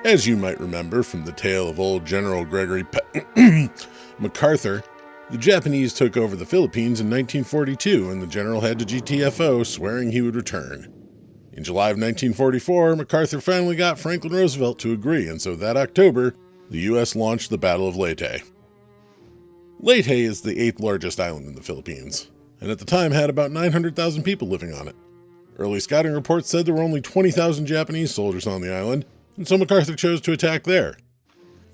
As you might remember from the tale of old General Gregory MacArthur, the Japanese took over the Philippines in 1942, and the general had to GTFO, swearing he would return. In July of 1944, MacArthur finally got Franklin Roosevelt to agree, and so that October, the U.S. launched the Battle of Leyte. Leyte is the 8th largest island in the Philippines, and at the time had about 900,000 people living on it. Early scouting reports said there were only 20,000 Japanese soldiers on the island, and so MacArthur chose to attack there.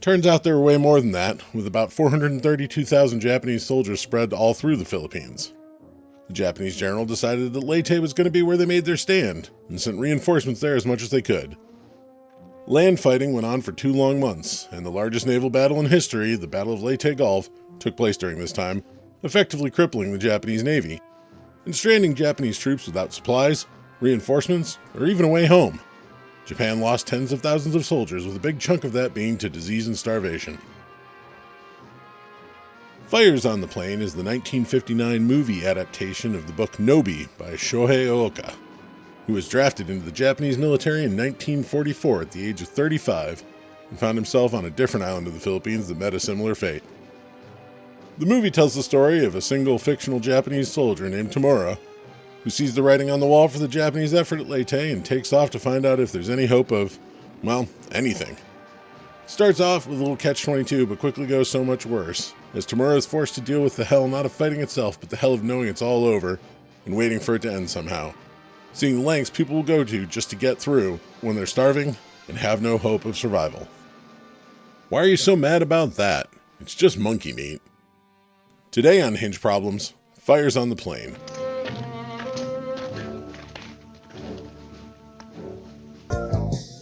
Turns out there were way more than that, with about 432,000 Japanese soldiers spread all through the Philippines. The Japanese general decided that Leyte was going to be where they made their stand, and sent reinforcements there as much as they could. Land fighting went on for 2 long months, and the largest naval battle in history, the Battle of Leyte Gulf, took place during this time, effectively crippling the Japanese Navy, and stranding Japanese troops without supplies, reinforcements, or even a way home. Japan lost tens of thousands of soldiers, with a big chunk of that being to disease and starvation. Fires on the Plain is the 1959 movie adaptation of the book Nobi by Shohei Ooka, who was drafted into the Japanese military in 1944 at the age of 35 and found himself on a different island of the Philippines that met a similar fate. The movie tells the story of a single fictional Japanese soldier named Tamura, who sees the writing on the wall for the Japanese effort at Leyte and takes off to find out if there's any hope of, well, anything. It starts off with a little catch-22, but quickly goes so much worse, as Tamura is forced to deal with the hell not of fighting itself, but the hell of knowing it's all over and waiting for it to end somehow. Seeing the lengths people will go to just to get through when they're starving and have no hope of survival. Why are you so mad about that? It's just monkey meat. Today on Hinge Problems, Fires on the Plain.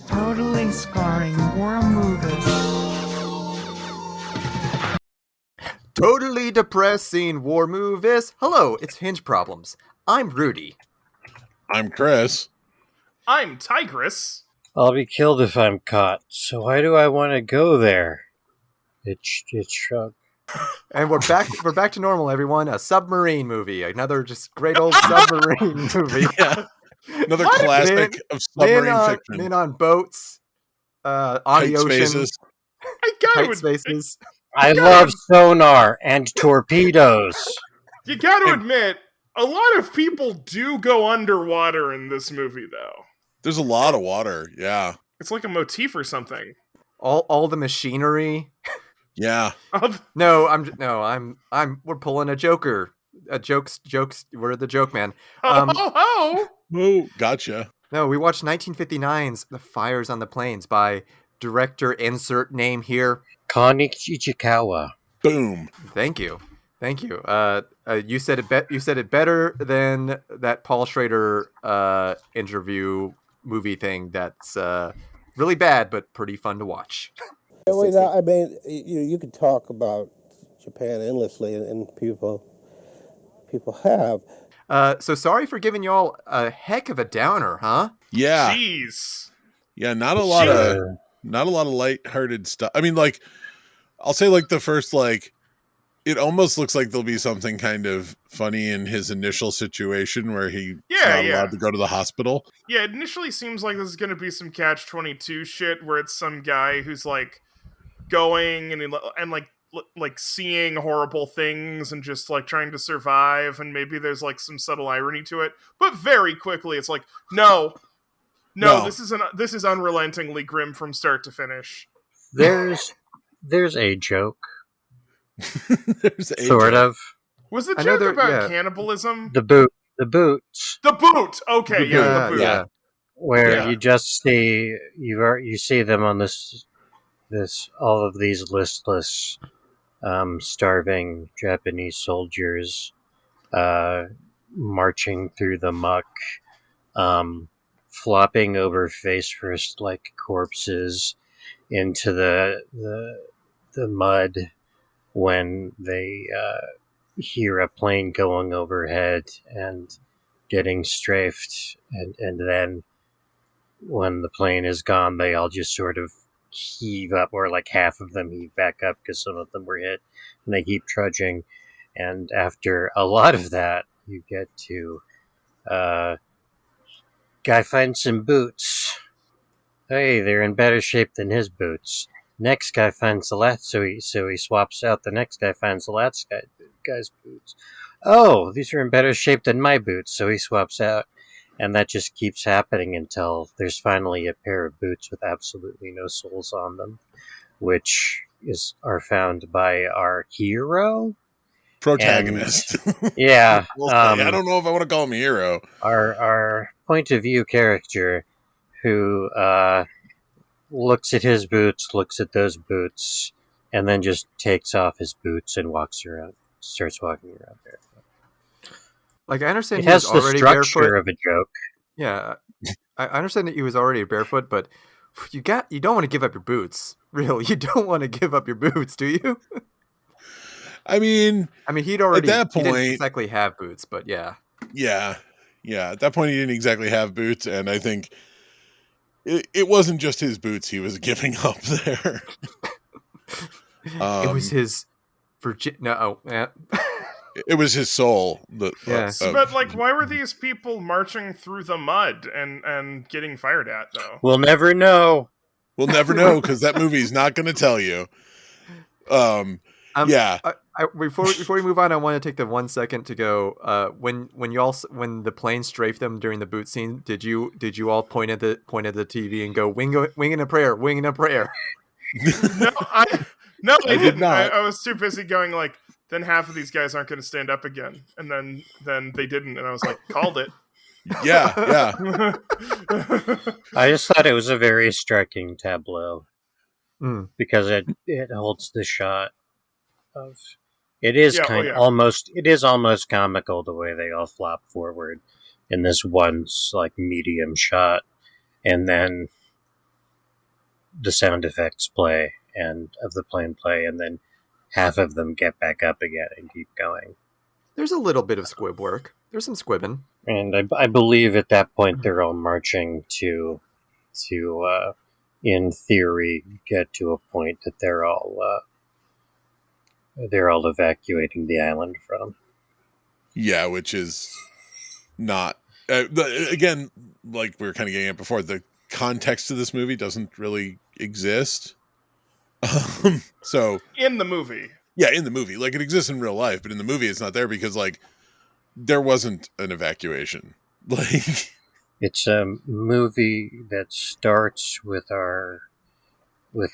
Totally scarring warmovis. Totally depressing warmovis. Hello, it's Hinge Problems. I'm Rudy. I'm Chris. I'm Tigress. I'll be killed if I'm caught, so why do I want to go there? It shrunk. And we're back to normal, everyone. A submarine movie. Another just great old submarine movie. Yeah. Another classic of submarine fiction. Men on boats, on Tight the ocean. spaces. Tight spaces. I love sonar and torpedoes. You gotta admit, a lot of people do go underwater in this movie, though. There's a lot of water, yeah. It's like a motif or something. All the machinery. Yeah. We're pulling a Joker. Jokes. We're the joke man. Oh, gotcha. No, we watched 1959's The Fires on the Plains by director insert name here. Konichi Ichikawa. Boom. Thank you. You said it better than that Paul Schrader interview movie thing. That's really bad, but pretty fun to watch. I mean, you could talk about Japan endlessly, and people have. So sorry for giving y'all a heck of a downer, huh? Yeah. Jeez. Yeah, not a lot of lighthearted stuff. I mean, like, I'll say, like, the first, like, it almost looks like there'll be something kind of funny in his initial situation where he's not allowed to go to the hospital. Yeah, it initially seems like this is going to be some Catch-22 shit where it's some guy who's, like, going and like seeing horrible things and just like trying to survive, and maybe there's like some subtle irony to it, but very quickly it's like no. This is unrelentingly grim from start to finish. There's a joke. There's a sort joke. of. Was the joke about cannibalism? The boots. The boot. Okay, the boot. Yeah. Where you just see you see them on this all of these listless, starving Japanese soldiers, marching through the muck, flopping over face first like corpses into the mud when they hear a plane going overhead and getting strafed, and then when the plane is gone, they all just sort of heave up, or like half of them heave back up because some of them were hit, and they keep trudging. And after a lot of that, you get to guy finds some boots. Hey, they're in better shape than his boots. Next guy finds the last, so he swaps out. The next guy finds the last guy's boots. Oh, these are in better shape than my boots, so he swaps out. And that just keeps happening until there's finally a pair of boots with absolutely no soles on them, which are found by our hero? Protagonist. And, yeah. I don't know if I want to call him a hero. Our point of view character who looks at his boots, looks at those boots, and then just takes off his boots and starts walking around barefoot. Like, I understand It he was has the already structure barefoot. of a joke. Yeah, I understand that he was already barefoot, but you don't want to give up your boots. Really, you don't want to give up your boots, do you? I mean, he'd already at that he didn't point, exactly have boots, but yeah. Yeah. At that point, he didn't exactly have boots, and I think it wasn't just his boots he was giving up there. It was his It was his soul. Yeah. But like, why were these people marching through the mud and getting fired at, though? We'll never know. We'll never know, because that movie's not going to tell you. Yeah. Before we move on, I want to take the 1 second to go. When the plane strafed them during the boot scene, did you all point at the TV and go winging a prayer? No, I did didn't. not. I was too busy going like, then half of these guys aren't going to stand up again, and then they didn't, and I was like, called it. Yeah. I just thought it was a very striking tableau because it holds the shot of. It is almost comical the way they all flop forward in this one like medium shot, and then the sound effects play and of the plane play, and then half of them get back up again and keep going. There's a little bit of squib work. There's some squibbing, and I believe at that point they're all marching to in theory get to a point that they're all evacuating the island from. Yeah, which is not again, like we were kind of getting at before, the context of this movie doesn't really exist. So in the movie, like it exists in real life, but in the movie it's not there because like there wasn't an evacuation. Like, it's a movie that starts with a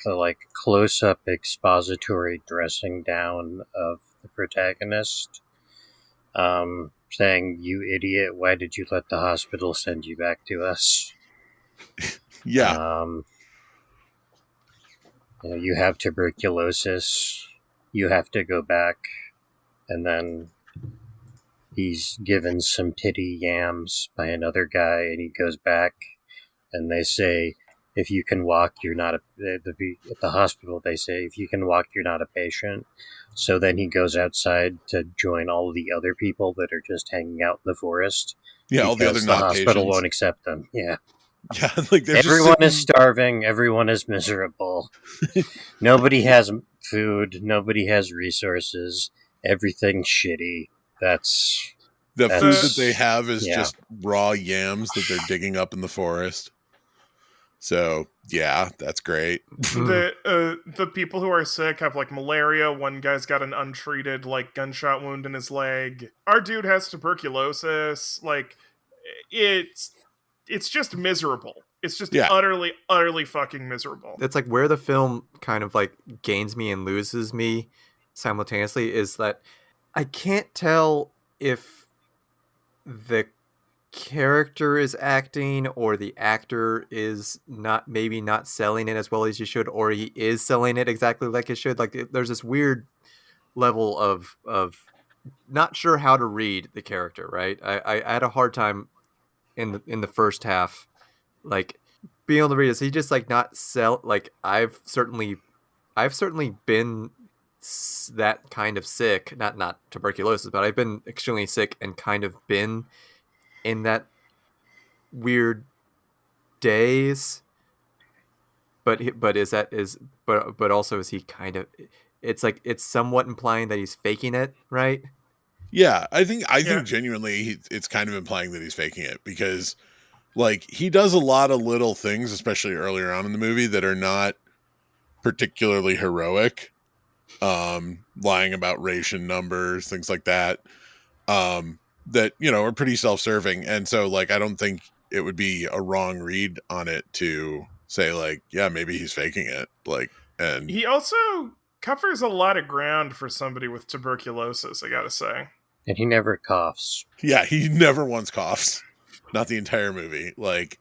like close-up expository dressing down of the protagonist, saying, "You idiot! Why did you let the hospital send you back to us?" Yeah. You have tuberculosis. You have to go back, and then he's given some titty yams by another guy, and he goes back, and they say, if you can walk, you're not at the hospital. They say, if you can walk, you're not a patient. So then he goes outside to join all of the other people that are just hanging out in the forest. Yeah, all the other the not hospital patients won't accept them. Yeah. Yeah, like everyone is starving. Everyone is miserable. Nobody has food. Nobody has resources. Everything's shitty. That's food that they have is just raw yams that they're digging up in the forest. So yeah, that's great. The people who are sick have like malaria. One guy's got an untreated like gunshot wound in his leg. Our dude has tuberculosis. Like it's just miserable. It's just utterly fucking miserable. It's like where the film kind of like gains me and loses me simultaneously is that I can't tell if the character is acting or the actor is not selling it as well as he should, or he is selling it exactly like it should. Like there's this weird level of not sure how to read the character, right? I had a hard time in the first half, like being able to read. Is he just like not sell? Like I've certainly been that kind of sick, not tuberculosis, but I've been extremely sick and kind of been in that weird days. But also is he kind of? It's like it's somewhat implying that he's faking it, right? Yeah, I think Yeah. genuinely it's kind of implying that he's faking it because like he does a lot of little things, especially earlier on in the movie, that are not particularly heroic. Lying about ration numbers, things like that. That are pretty self-serving, and so like I don't think it would be a wrong read on it to say like, yeah, maybe he's faking it. Like, and He also covers a lot of ground for somebody with tuberculosis, I gotta say. And he never coughs. yeah, he never once coughs. Not the entire movie. Like,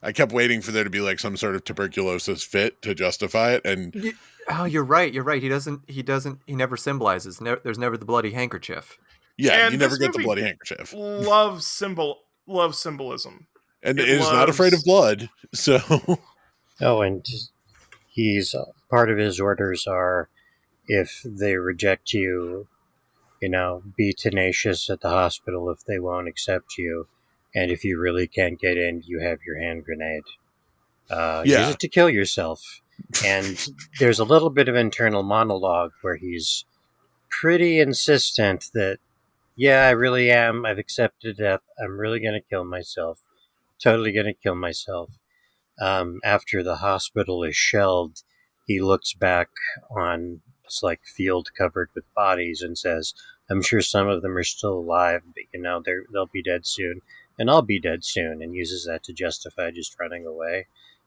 I kept waiting for there to be like some sort of tuberculosis fit to justify it, and Oh, you're right. You're right. He doesn't. He never symbolizes. There's never the bloody handkerchief. yeah, you And never this get the movie bloody handkerchief, loves symbolism. and It it is not afraid of loves blood. So Oh, and he's part of his orders are if they reject you, be tenacious at the hospital if they won't accept you. And if you really can't get in, you have your hand grenade. Use yeah, it to kill yourself. And there's a little bit of internal monologue where he's pretty insistent that, yeah, I really am. I've accepted death. I'm really going to kill myself. Totally going to kill myself. After the hospital is shelled, he looks back on this like field covered with bodies and says, "I'm sure some of them are still alive, but they'll be dead soon, and I'll be dead soon," and uses that to justify just running away.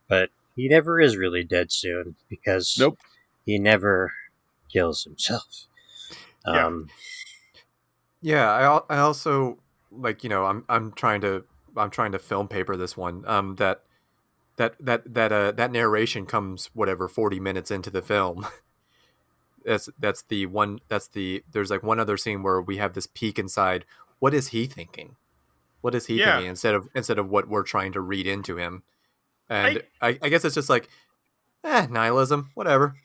But he never is really dead soon because nope. he never kills himself. Yeah. Yeah, I also like I'm trying to film paper this one. That narration comes whatever 40 minutes into the film. That's the one. There's like one other scene where we have this peek inside. What is he thinking? What is he Yeah. thinking instead of what we're trying to read into him? I And I guess it's just like, nihilism, whatever.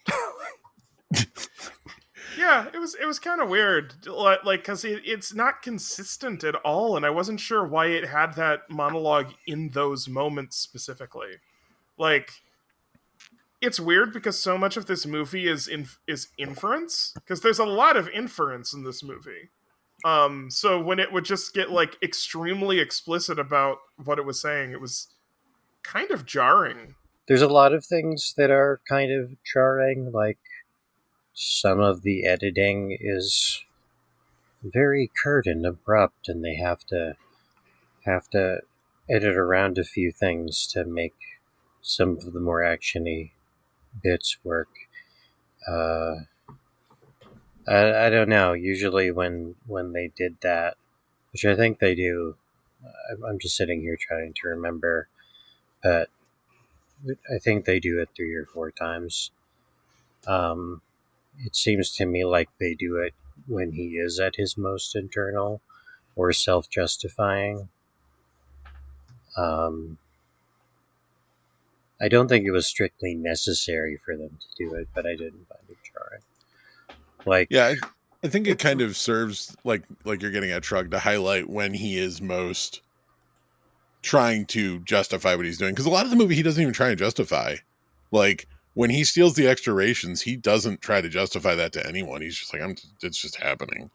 Yeah, it was kind of weird, like because it's not consistent at all, and I wasn't sure why it had that monologue in those moments specifically. Like, it's weird because so much of this movie is inference, because there's a lot of inference in this movie. So when it would just get like extremely explicit about what it was saying, it was kind of jarring. There's a lot of things that are kind of jarring, like some of the editing is very curt and abrupt, and they have to edit around a few things to make some of the more actiony bits work. Uh, I don't know. Usually, when they did that, which I think they do, I'm just sitting here trying to remember, but I think they do it 3 or 4 times. It seems to me like they do it when he is at his most internal or self-justifying. I don't think it was strictly necessary for them to do it, but I didn't find it jarring. Like, Yeah, I think it kind of serves like you're getting at Shrug to highlight when he is most trying to justify what he's doing, because a lot of the movie he doesn't even try to justify. Like when he steals the extra rations, he doesn't try to justify that to anyone. He's just like, it's just happening.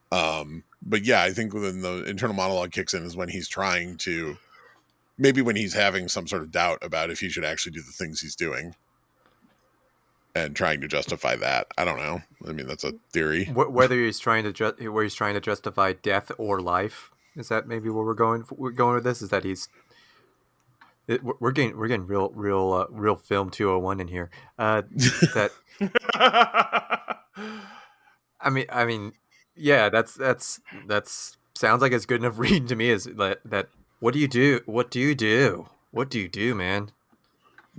But yeah, I think when the internal monologue kicks in is when he's trying to, maybe when he's having some sort of doubt about if he should actually do the things he's doing and trying to justify that. I don't know. I mean, that's a theory. Whether he's trying to justify death or life. Is that maybe where we're going with this? Is that we're getting real film 201 in here. That I mean, yeah, that's sounds like it's good enough reading to me. Is that what do you do? What do you do? What do you do, man?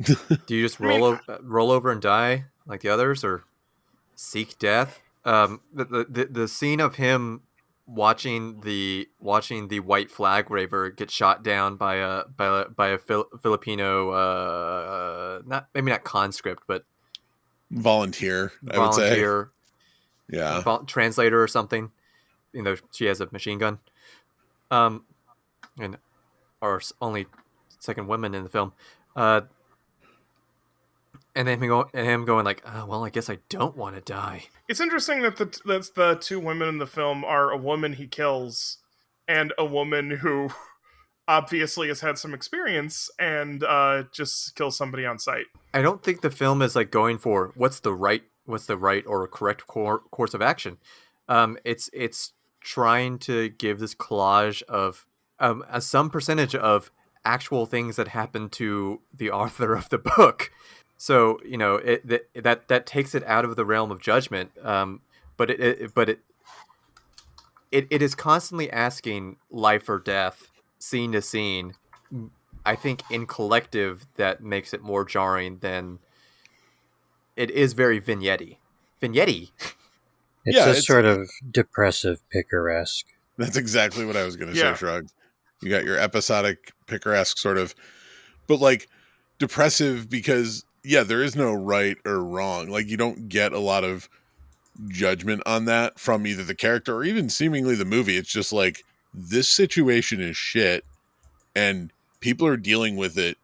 Do you just roll over and die like the others, or seek death? The scene of him watching the white flag waver get shot down by a Filipino not conscript but Volunteer, I would say. volunteer Yeah. translator or something. She has a machine gun, and our only second woman in the film. And then him going like, oh, well, I guess I don't want to die. It's interesting that that's the two women in the film are a woman he kills and a woman who obviously has had some experience and just kills somebody on sight. I don't think the film is like going for what's the right or correct course of action. It's trying to give this collage of some percentage of actual things that happened to the author of the book. So that takes it out of the realm of judgment. But it is constantly asking life or death, scene to scene. I think in collective that makes it more jarring than it is very vignette-y. It's it's sort of depressive picaresque. That's exactly what I was going to Yeah. say, Shrug. You got your episodic picaresque sort of, but like depressive because, yeah, there is no right or wrong. Like you don't get a lot of judgment on that from either the character or even seemingly the movie. It's just like, this situation is shit and people are dealing with it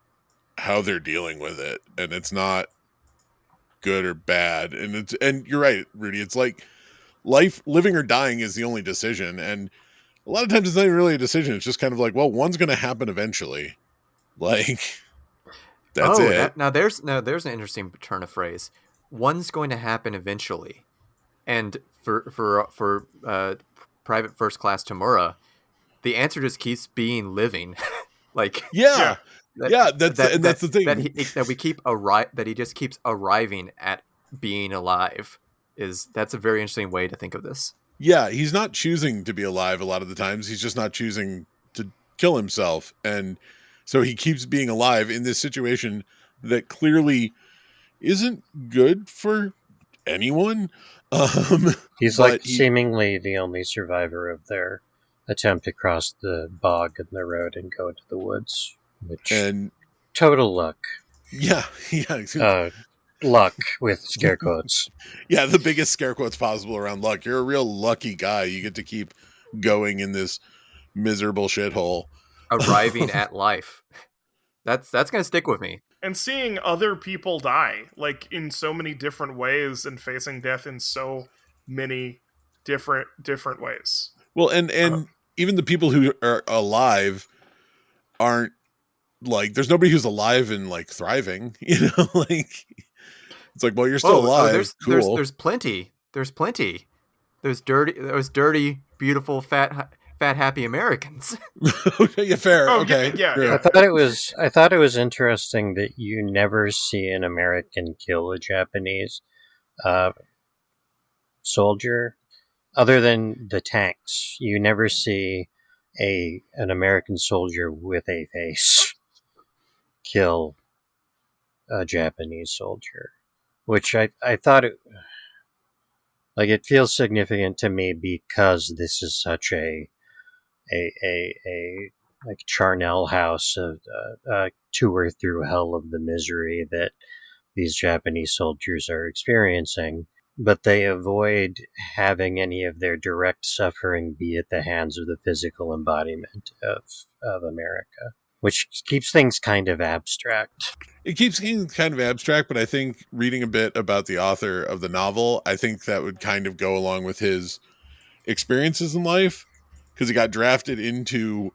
how they're dealing with it. And it's not good or bad. And you're right, Rudy. It's like life, living or dying is the only decision. And a lot of times it's not even really a decision. It's just kind of like, well, one's going to happen eventually. Like, that's it. There's an interesting turn of phrase. One's going to happen eventually. And for Private First Class Tamura, the answer just keeps being living. Like, Yeah. That's the thing. That he just keeps arriving at being alive. That's a very interesting way to think of this. Yeah, he's not choosing to be alive a lot of the times. He's just not choosing to kill himself. And so he keeps being alive in this situation that clearly isn't good for anyone. He's like seemingly the only survivor of their attempt to cross the bog in the road and go into the woods, which total luck. Yeah. Luck with scare quotes. Yeah, the biggest scare quotes possible around luck. You're a real lucky guy. You get to keep going in this miserable shithole. Arriving at life. That's going to stick with me. And seeing other people die, like in so many different ways and facing death in so many different ways. Well, and even the people who are alive aren't like, there's nobody who's alive and like thriving, like it's like, well, you're still alive. Cool. There's plenty. There's dirty, beautiful, fat, happy Americans. Yeah, fair. Oh, okay. Yeah. Sure. I thought it was interesting that you never see an American kill a Japanese soldier, other than the tanks. You never see an American soldier with a face kill a Japanese soldier, which I thought it feels significant to me because this is such a like Charnel House of tour through hell of the misery that these Japanese soldiers are experiencing, but they avoid having any of their direct suffering be at the hands of the physical embodiment of America, which keeps things kind of abstract. It keeps getting kind of abstract, but I think reading a bit about the author of the novel, I think that would kind of go along with his experiences in life, because he got drafted into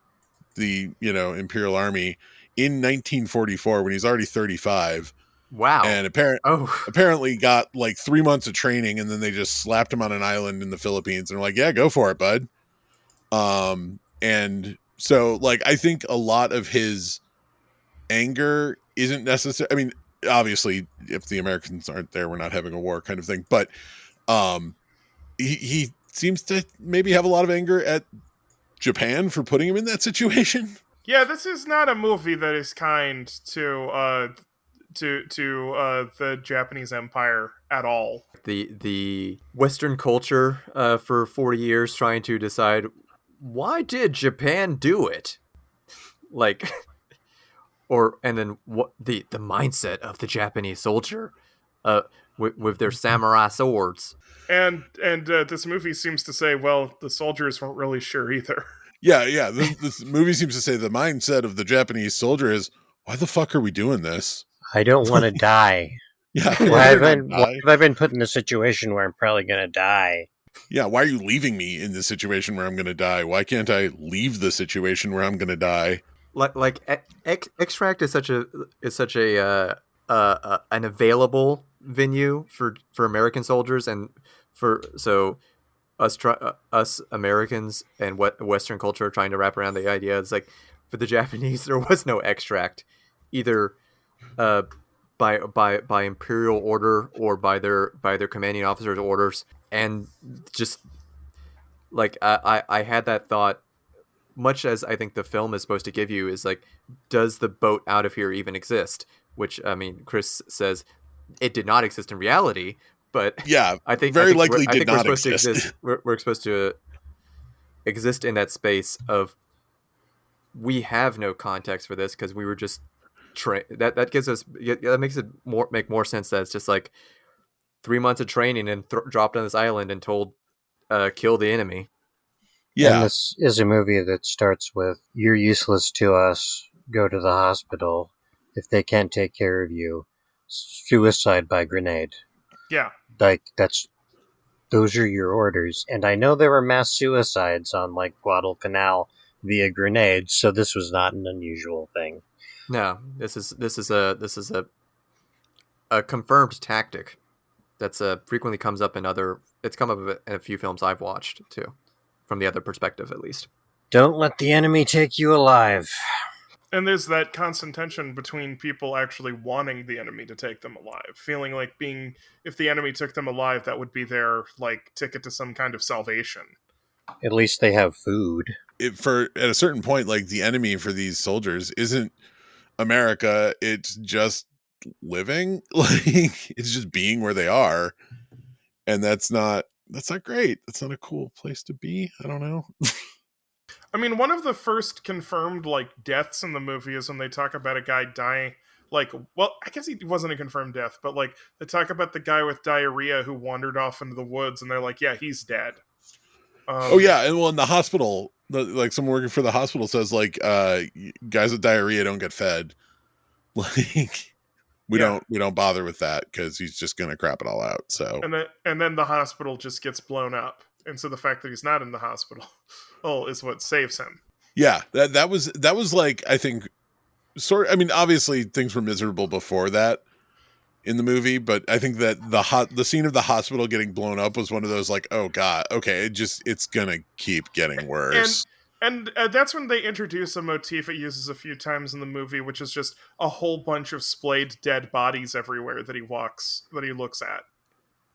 the Imperial Army in 1944 when he's already 35. Wow. And apparently got like 3 months of training, and then they just slapped him on an island in the Philippines and were like, yeah, go for it, bud. And so like, I think a lot of his anger isn't necessary. I mean, obviously if the Americans aren't there, we're not having a war kind of thing, but he seems to maybe have a lot of anger at Japan for putting him in that situation. Yeah, this is not a movie that is kind to the Japanese Empire at all. The Western culture for 40 years trying to decide, why did Japan do it? Like, and then what the mindset of the Japanese soldier with their samurai swords. And this movie seems to say, well, the soldiers weren't really sure either. Yeah. This movie seems to say the mindset of the Japanese soldier is, why the fuck are we doing this? I don't want to die. Yeah, Why have, rather than why die. have I been put in a situation where I'm probably going to die? Yeah, why are you leaving me in this situation where I'm going to die? Why can't I leave the situation where I'm going to die? Extract is such a an available venue for American soldiers, and us Americans and what Western culture are trying to wrap around the idea. It's like for the Japanese, there was no extract, either uh, by imperial order or by their commanding officer's orders, and just like I had that thought. Much as I think the film is supposed to give you is like, does the boat out of here even exist? Which, I mean, Chris says it did not exist in reality, but Yeah, I think very we're, likely I did think we're not supposed to exist. exist. We're supposed to exist in that space of we have no context for this because we were just that gives us that makes it make more sense that it's just like 3 months of training and dropped on this island and told kill the enemy. And Yeah, this is a movie that starts with, "You're useless to us. Go to the hospital. If they can't take care of you, suicide by grenade." Yeah. Like, those are your orders. And I know there were mass suicides on, like, Guadalcanal via grenades, so this was not an unusual thing. No, this is a confirmed tactic that's frequently comes up in other. It's come up in a few films I've watched too, from the other perspective at least. Don't let the enemy take you alive. And there's that constant tension between people actually wanting the enemy to take them alive, feeling like if the enemy took them alive, that would be their like ticket to some kind of salvation. At least they have food. at a certain point, like the enemy for these soldiers isn't America. It's just living, like it's just being where they are, and that's not great. That's not a cool place to be. I don't know. I mean, one of the first confirmed like deaths in the movie is when they talk about a guy dying. Like, well, I guess he wasn't a confirmed death, but like they talk about the guy with diarrhea who wandered off into the woods, and they're like, "Yeah, he's dead." Oh yeah, and well, in the hospital, like someone working for the hospital says, like, guys with diarrhea don't get fed. Like, we don't bother with that because he's just gonna crap it all out. So, and then the hospital just gets blown up, and so the fact that he's not in the hospital, is what saves him. yeah, that was like, I think, I mean, obviously things were miserable before that in the movie, but I think that the scene of the hospital getting blown up was one of those like, oh god, okay, it's gonna keep getting worse. And that's when they introduce a motif it uses a few times in the movie, which is just a whole bunch of splayed dead bodies everywhere that he looks at,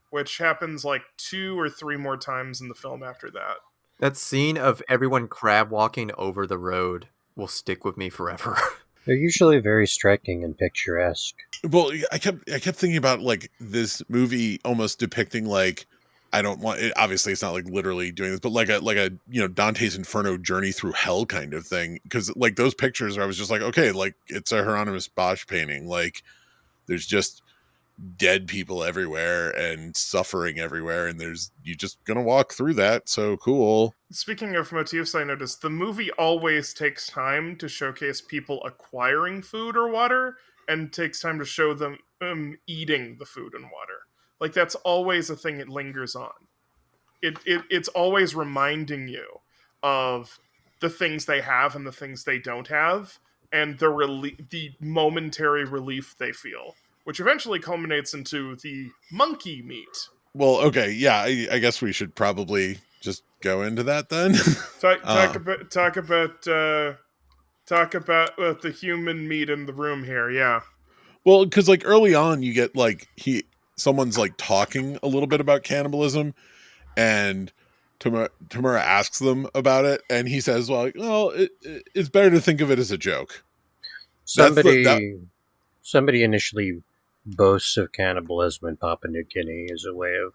which happens like 2 or 3 more times in the film after that. That scene of everyone crab walking over the road will stick with me forever. They're usually very striking and picturesque. Well, I kept thinking about like this movie almost depicting like, I don't want it, obviously it's not like literally doing this, but like a Dante's Inferno journey through hell kind of thing, because like those pictures I was just like, okay, like it's a Hieronymus Bosch painting, like there's just dead people everywhere and suffering everywhere, and you just gonna walk through that, so cool. Speaking of motifs, I noticed the movie always takes time to showcase people acquiring food or water, and takes time to show them eating the food and water. Like, that's always a thing it lingers on. It's always reminding you of the things they have and the things they don't have, and the momentary relief they feel, which eventually culminates into the monkey meat. Well, okay, yeah, I guess we should probably just go into that then. Talk about the human meat in the room here. Yeah. Well, because like early on, you get like someone's like talking a little bit about cannibalism, and Tamura asks them about it, and he says, "Well, it's better to think of it as a joke." Somebody initially boasts of cannibalism in Papua New Guinea as a way of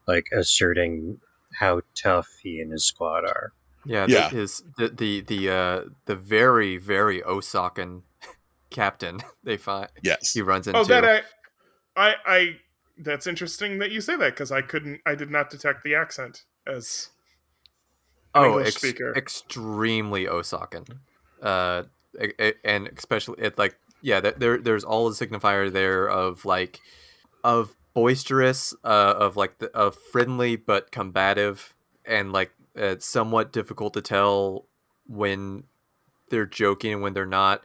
like asserting how tough he and his squad are. Yeah. The very, very Osakan captain they find. Yes, he runs into. Oh, that I that's interesting that you say that, because I did not detect the accent as an English speaker. Extremely Osakan, and especially it like, yeah, there's all the signifier there of like of boisterous, of friendly but combative, and like it's somewhat difficult to tell when they're joking and when they're not.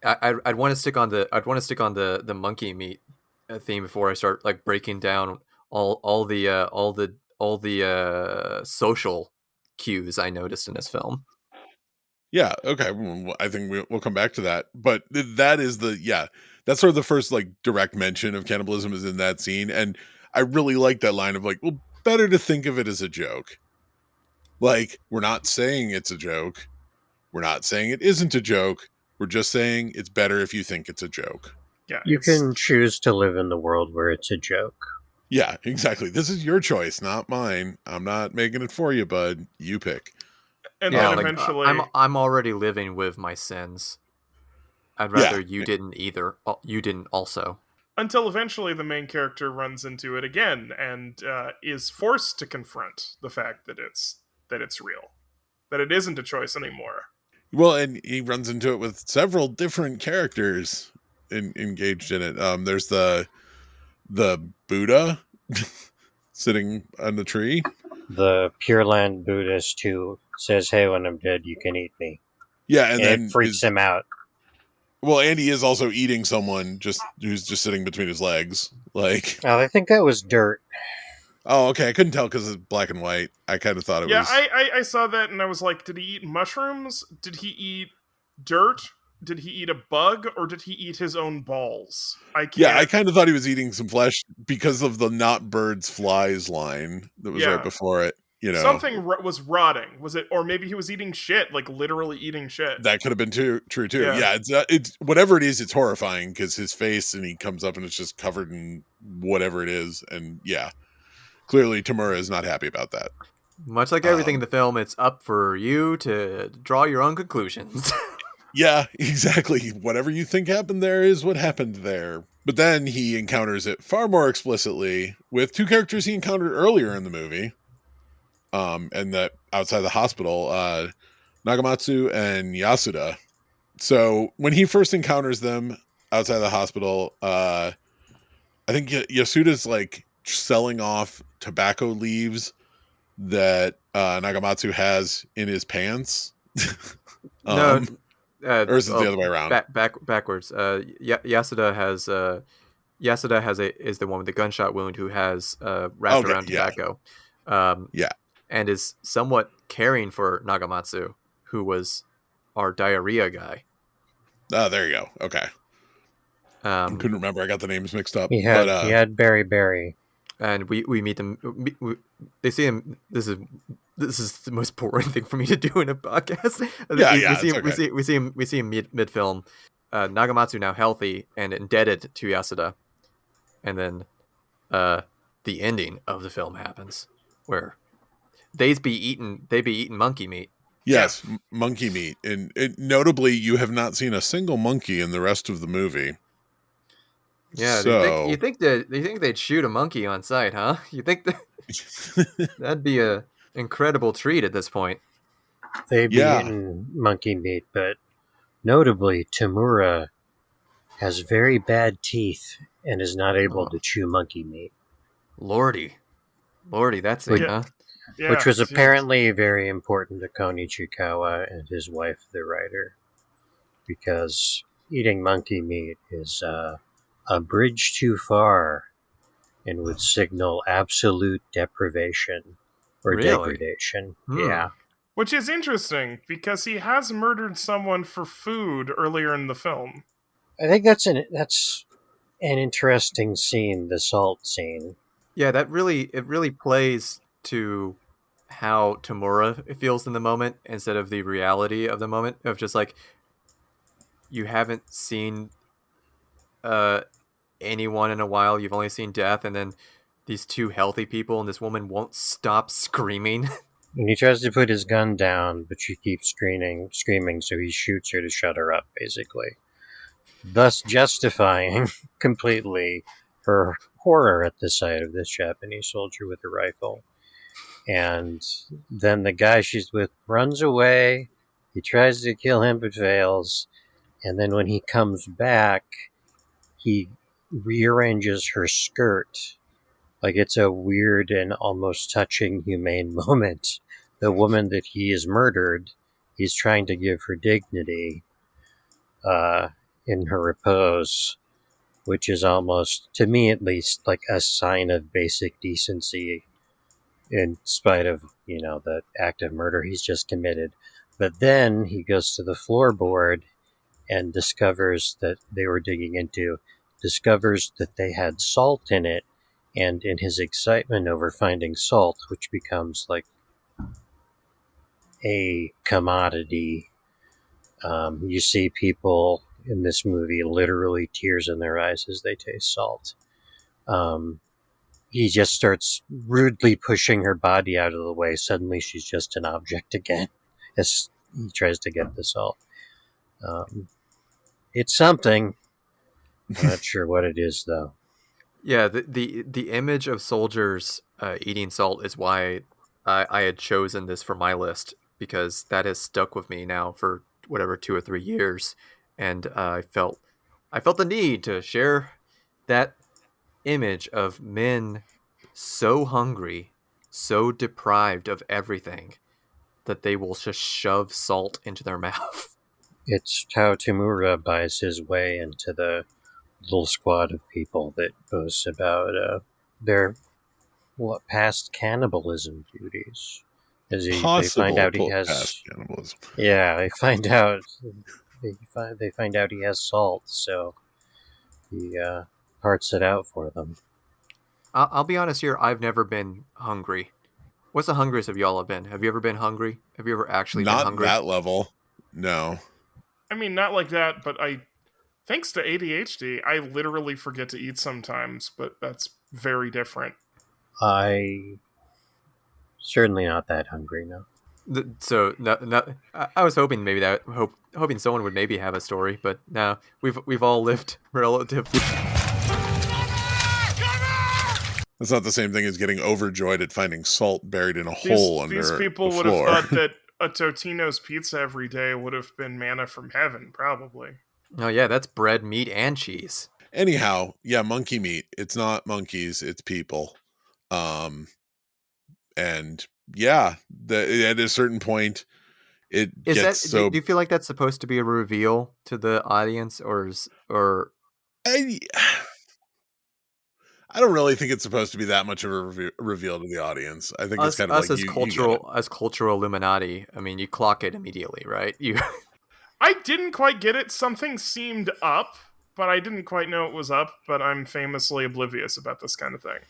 I'd want to stick on the monkey meat theme before I start like breaking down all the social cues I noticed in this film. Yeah, okay. I think we'll come back to that. But that is that's sort of the first like direct mention of cannibalism is in that scene. And I really like that line of like, well, better to think of it as a joke. Like, we're not saying it's a joke. We're not saying it isn't a joke. We're just saying it's better if you think it's a joke. Yeah, You can choose to live in the world where it's a joke. Yeah, exactly. This is your choice, not mine. I'm not making it for you, bud. You pick. and Yeah, then like, eventually, I'm already living with my sins. I'd rather you didn't either. You didn't also. until eventually the main character runs into it again and is forced to confront the fact that it's real, that it isn't a choice anymore. Well, and he runs into it with several different characters engaged in it. There's the Buddha sitting on the tree. The Pure Land Buddhist who says, "Hey, when I'm dead, you can eat me." Yeah, and then it freaks him out. Well, and he is also eating someone who's just sitting between his legs. Like, Oh, I think that was dirt. oh, okay, I couldn't tell because it's black and white. I kind of thought it Yeah, was. I saw that and I was like, did he eat mushrooms? Did he eat dirt? Did he eat a bug? Or did he eat his own balls? I kind of thought he was eating some flesh because of the not birds flies line that was right before it. You know, something was rotting. Was it, or maybe he was eating shit, like literally eating shit. That could have been true too. Yeah. It's whatever it is. It's horrifying because his face and he comes up and it's just covered in whatever it is, and clearly Tamura is not happy about that. Much like everything in the film, it's up for you to draw your own conclusions. Yeah, exactly. Whatever you think happened there is what happened there. But then he encounters it far more explicitly with two characters he encountered earlier in the movie. And that outside the hospital, Nagamatsu and Yasuda. So when he first encounters them outside the hospital, I think Yasuda's like selling off tobacco leaves that Nagamatsu has in his pants. No, or is it the other way around? Backwards. Yasuda is the one with the gunshot wound who has wrapped around tobacco. And is somewhat caring for Nagamatsu, who was our diarrhea guy. Oh, there you go. Okay. Couldn't remember. I got the names mixed up. He had Berry. And we meet them. They see him. This is the most boring thing for me to do in a podcast. We see him mid film. Nagamatsu now healthy and indebted to Yasuda, and then the ending of the film happens where they be eating monkey meat. Yes, monkey meat, and notably, you have not seen a single monkey in the rest of the movie. Yeah, so you think they'd shoot a monkey on sight, huh? You think that'd be a incredible treat at this point? They'd be eating monkey meat, but notably, Tamura has very bad teeth and is not able to chew monkey meat. Lordy, that's it, huh? Yeah, which was apparently very important to Konichikawa and his wife, the writer, because eating monkey meat is a bridge too far and would signal absolute deprivation or degradation. Yeah. Which is interesting, because he has murdered someone for food earlier in the film. I think that's an interesting scene, the salt scene. Yeah, it really plays to how Tamura feels in the moment instead of the reality of the moment of just like you haven't seen anyone in a while, you've only seen death, and then these two healthy people and this woman won't stop screaming. And he tries to put his gun down, but she keeps screaming, so he shoots her to shut her up, basically. Thus justifying completely her horror at the sight of this Japanese soldier with a rifle. And then the guy she's with runs away. He tries to kill him, but fails. And then when he comes back, he rearranges her skirt. Like, it's a weird and almost touching, humane moment. The woman that he has murdered, he's trying to give her dignity in her repose, which is almost, to me at least, like a sign of basic decency in spite of, the act of murder he's just committed. But then he goes to the floorboard and discovers that they had salt in it, and in his excitement over finding salt, which becomes like a commodity, you see people in this movie literally tears in their eyes as they taste salt. He just starts rudely pushing her body out of the way. Suddenly she's just an object again as he tries to get the salt. It's something. I'm not sure what it is, though. Yeah, the image of soldiers eating salt is why I had chosen this for my list, because that has stuck with me now for whatever 2 or 3 years, and I felt the need to share that image of men so hungry, so deprived of everything that they will just shove salt into their mouth. It's how Tamura buys his way into the little squad of people that boasts about their past cannibalism duties. As they find out he has past cannibalism. Yeah, they find out he has salt, so he parts it out for them. I'll be honest here, I've never been hungry. What's the hungriest of y'all have been? Have you ever been hungry? Have you ever actually been hungry? Not that level. No. I mean, not like that, but thanks to ADHD, I literally forget to eat sometimes, but that's very different. I certainly not that hungry, no. So I was hoping maybe hoping someone would maybe have a story, but no, we've all lived relatively. That's not the same thing as getting overjoyed at finding salt buried in a hole under the floor. These people would have thought that a Totino's pizza every day would have been manna from heaven, probably. Oh yeah, that's bread, meat, and cheese. Anyhow, yeah, monkey meat. It's not monkeys, it's people. And yeah, at a certain point, do you feel like that's supposed to be a reveal to the audience, or I don't really think it's supposed to be that much of a reveal to the audience. I think it's kind of like as cultural Illuminati. I mean, you clock it immediately, right? I didn't quite get it. Something seemed up, but I didn't quite know it was up. But I'm famously oblivious about this kind of thing.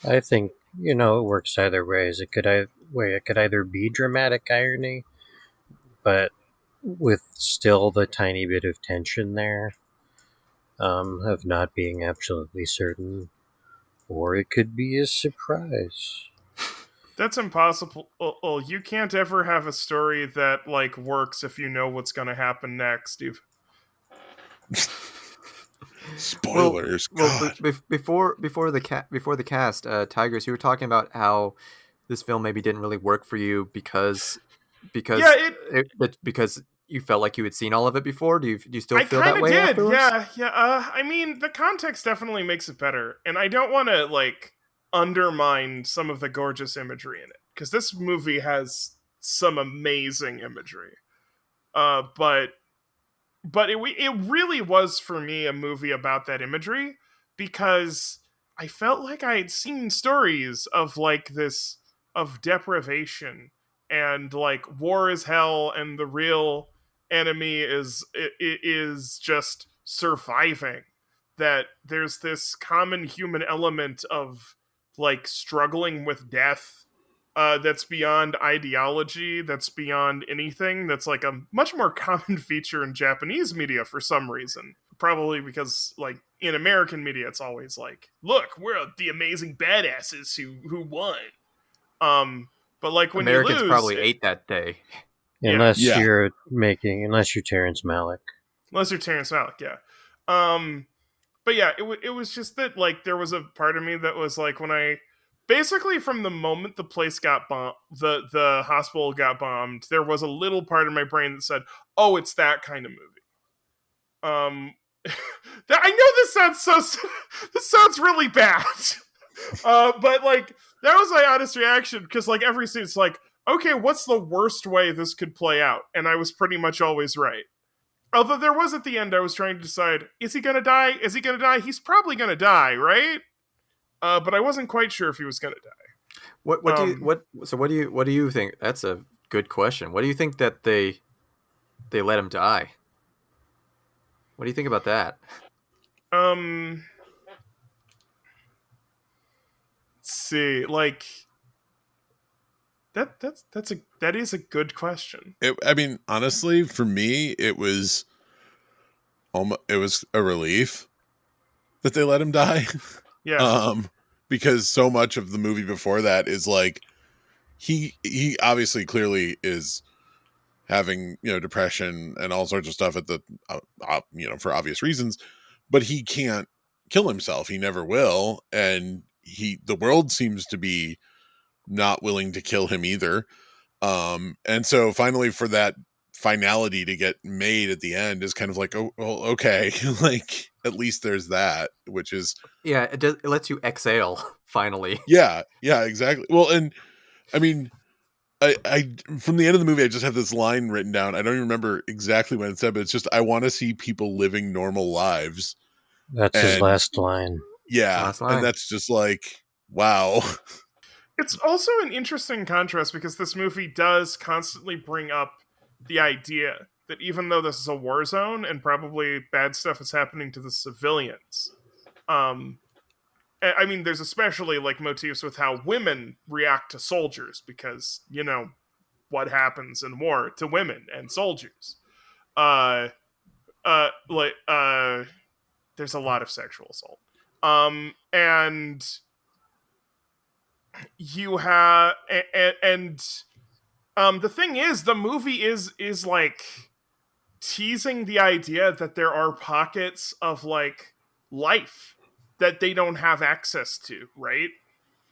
I think it works either ways. It could either be dramatic irony, but with still the tiny bit of tension there, of not being absolutely certain. Or it could be a surprise. That's impossible. You can't ever have a story that works if you know what's going to happen next, Steve. Spoilers. Well, before the cast, Tigers, you were talking about how this film maybe didn't really work for you because you felt like you had seen all of it before. Do you still feel that way? I kind of did. Yeah. I mean, the context definitely makes it better, and I don't want to undermine some of the gorgeous imagery in it, because this movie has some amazing imagery. But it really was for me a movie about that imagery, because I felt like I had seen stories of this of deprivation and war is hell and the real enemy is just surviving, that there's this common human element of struggling with death that's beyond ideology, that's beyond anything, that's a much more common feature in Japanese media for some reason. Probably because in American media it's always look, we're the amazing badasses who won. But when Americans you lose, probably ate that day. Unless you're Terrence Malick. Unless you're Terrence Malick, yeah. But yeah, it was just that there was a part of me that was when I basically from the moment the place got bombed, the hospital got bombed, there was a little part of my brain that said, "Oh, it's that kind of movie." I know this sounds this sounds really bad. But like that was my honest reaction because like every scene it's like, okay, what's the worst way this could play out? And I was pretty much always right. Although there was at the end I was trying to decide, is he gonna die? Is he gonna die? He's probably gonna die, right? But I wasn't quite sure if he was gonna die. What do you think? That's a good question. What do you think that they let him die? What do you think about that? Let's see, like that is a good question. I mean, honestly, for me, it was a relief that they let him die. Yeah. Because so much of the movie before that is like he obviously clearly is having, depression and all sorts of stuff at the for obvious reasons, but he can't kill himself. He never will, and the world seems to be not willing to kill him either. And so finally, for that finality to get made at the end is kind of like, oh, well, okay, like at least there's that, which is it lets you exhale finally. Yeah, exactly. Well, and I mean, I from the end of the movie, I just have this line written down. I don't even remember exactly what it said, but it's just, I want to see people living normal lives. That's his last line. Yeah, and that's just like, wow. It's also an interesting contrast because this movie does constantly bring up the idea that even though this is a war zone and probably bad stuff is happening to the civilians, I mean, there's especially like motifs with how women react to soldiers because, what happens in war to women and soldiers. There's a lot of sexual assault. And you have the thing is, the movie is like teasing the idea that there are pockets of like life that they don't have access to, right?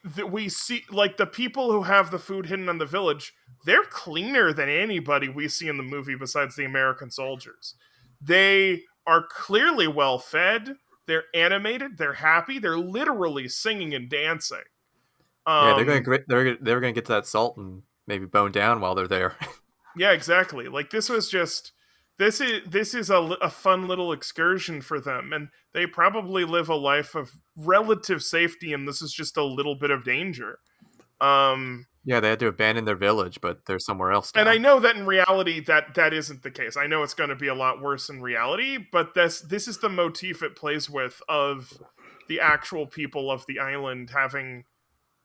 That we see, like the people who have the food hidden in the village, they're cleaner than anybody we see in the movie besides the American soldiers. They are clearly well fed. They're animated. They're happy. They're literally singing and dancing. They're gonna get to that salt and maybe bone down while they're there. Yeah, exactly. Like this is a fun little excursion for them, and they probably live a life of relative safety, and this is just a little bit of danger. Yeah, they had to abandon their village, but they're somewhere else now. And I know that in reality that isn't the case. I know it's going to be a lot worse in reality, but this is the motif it plays with of the actual people of the island having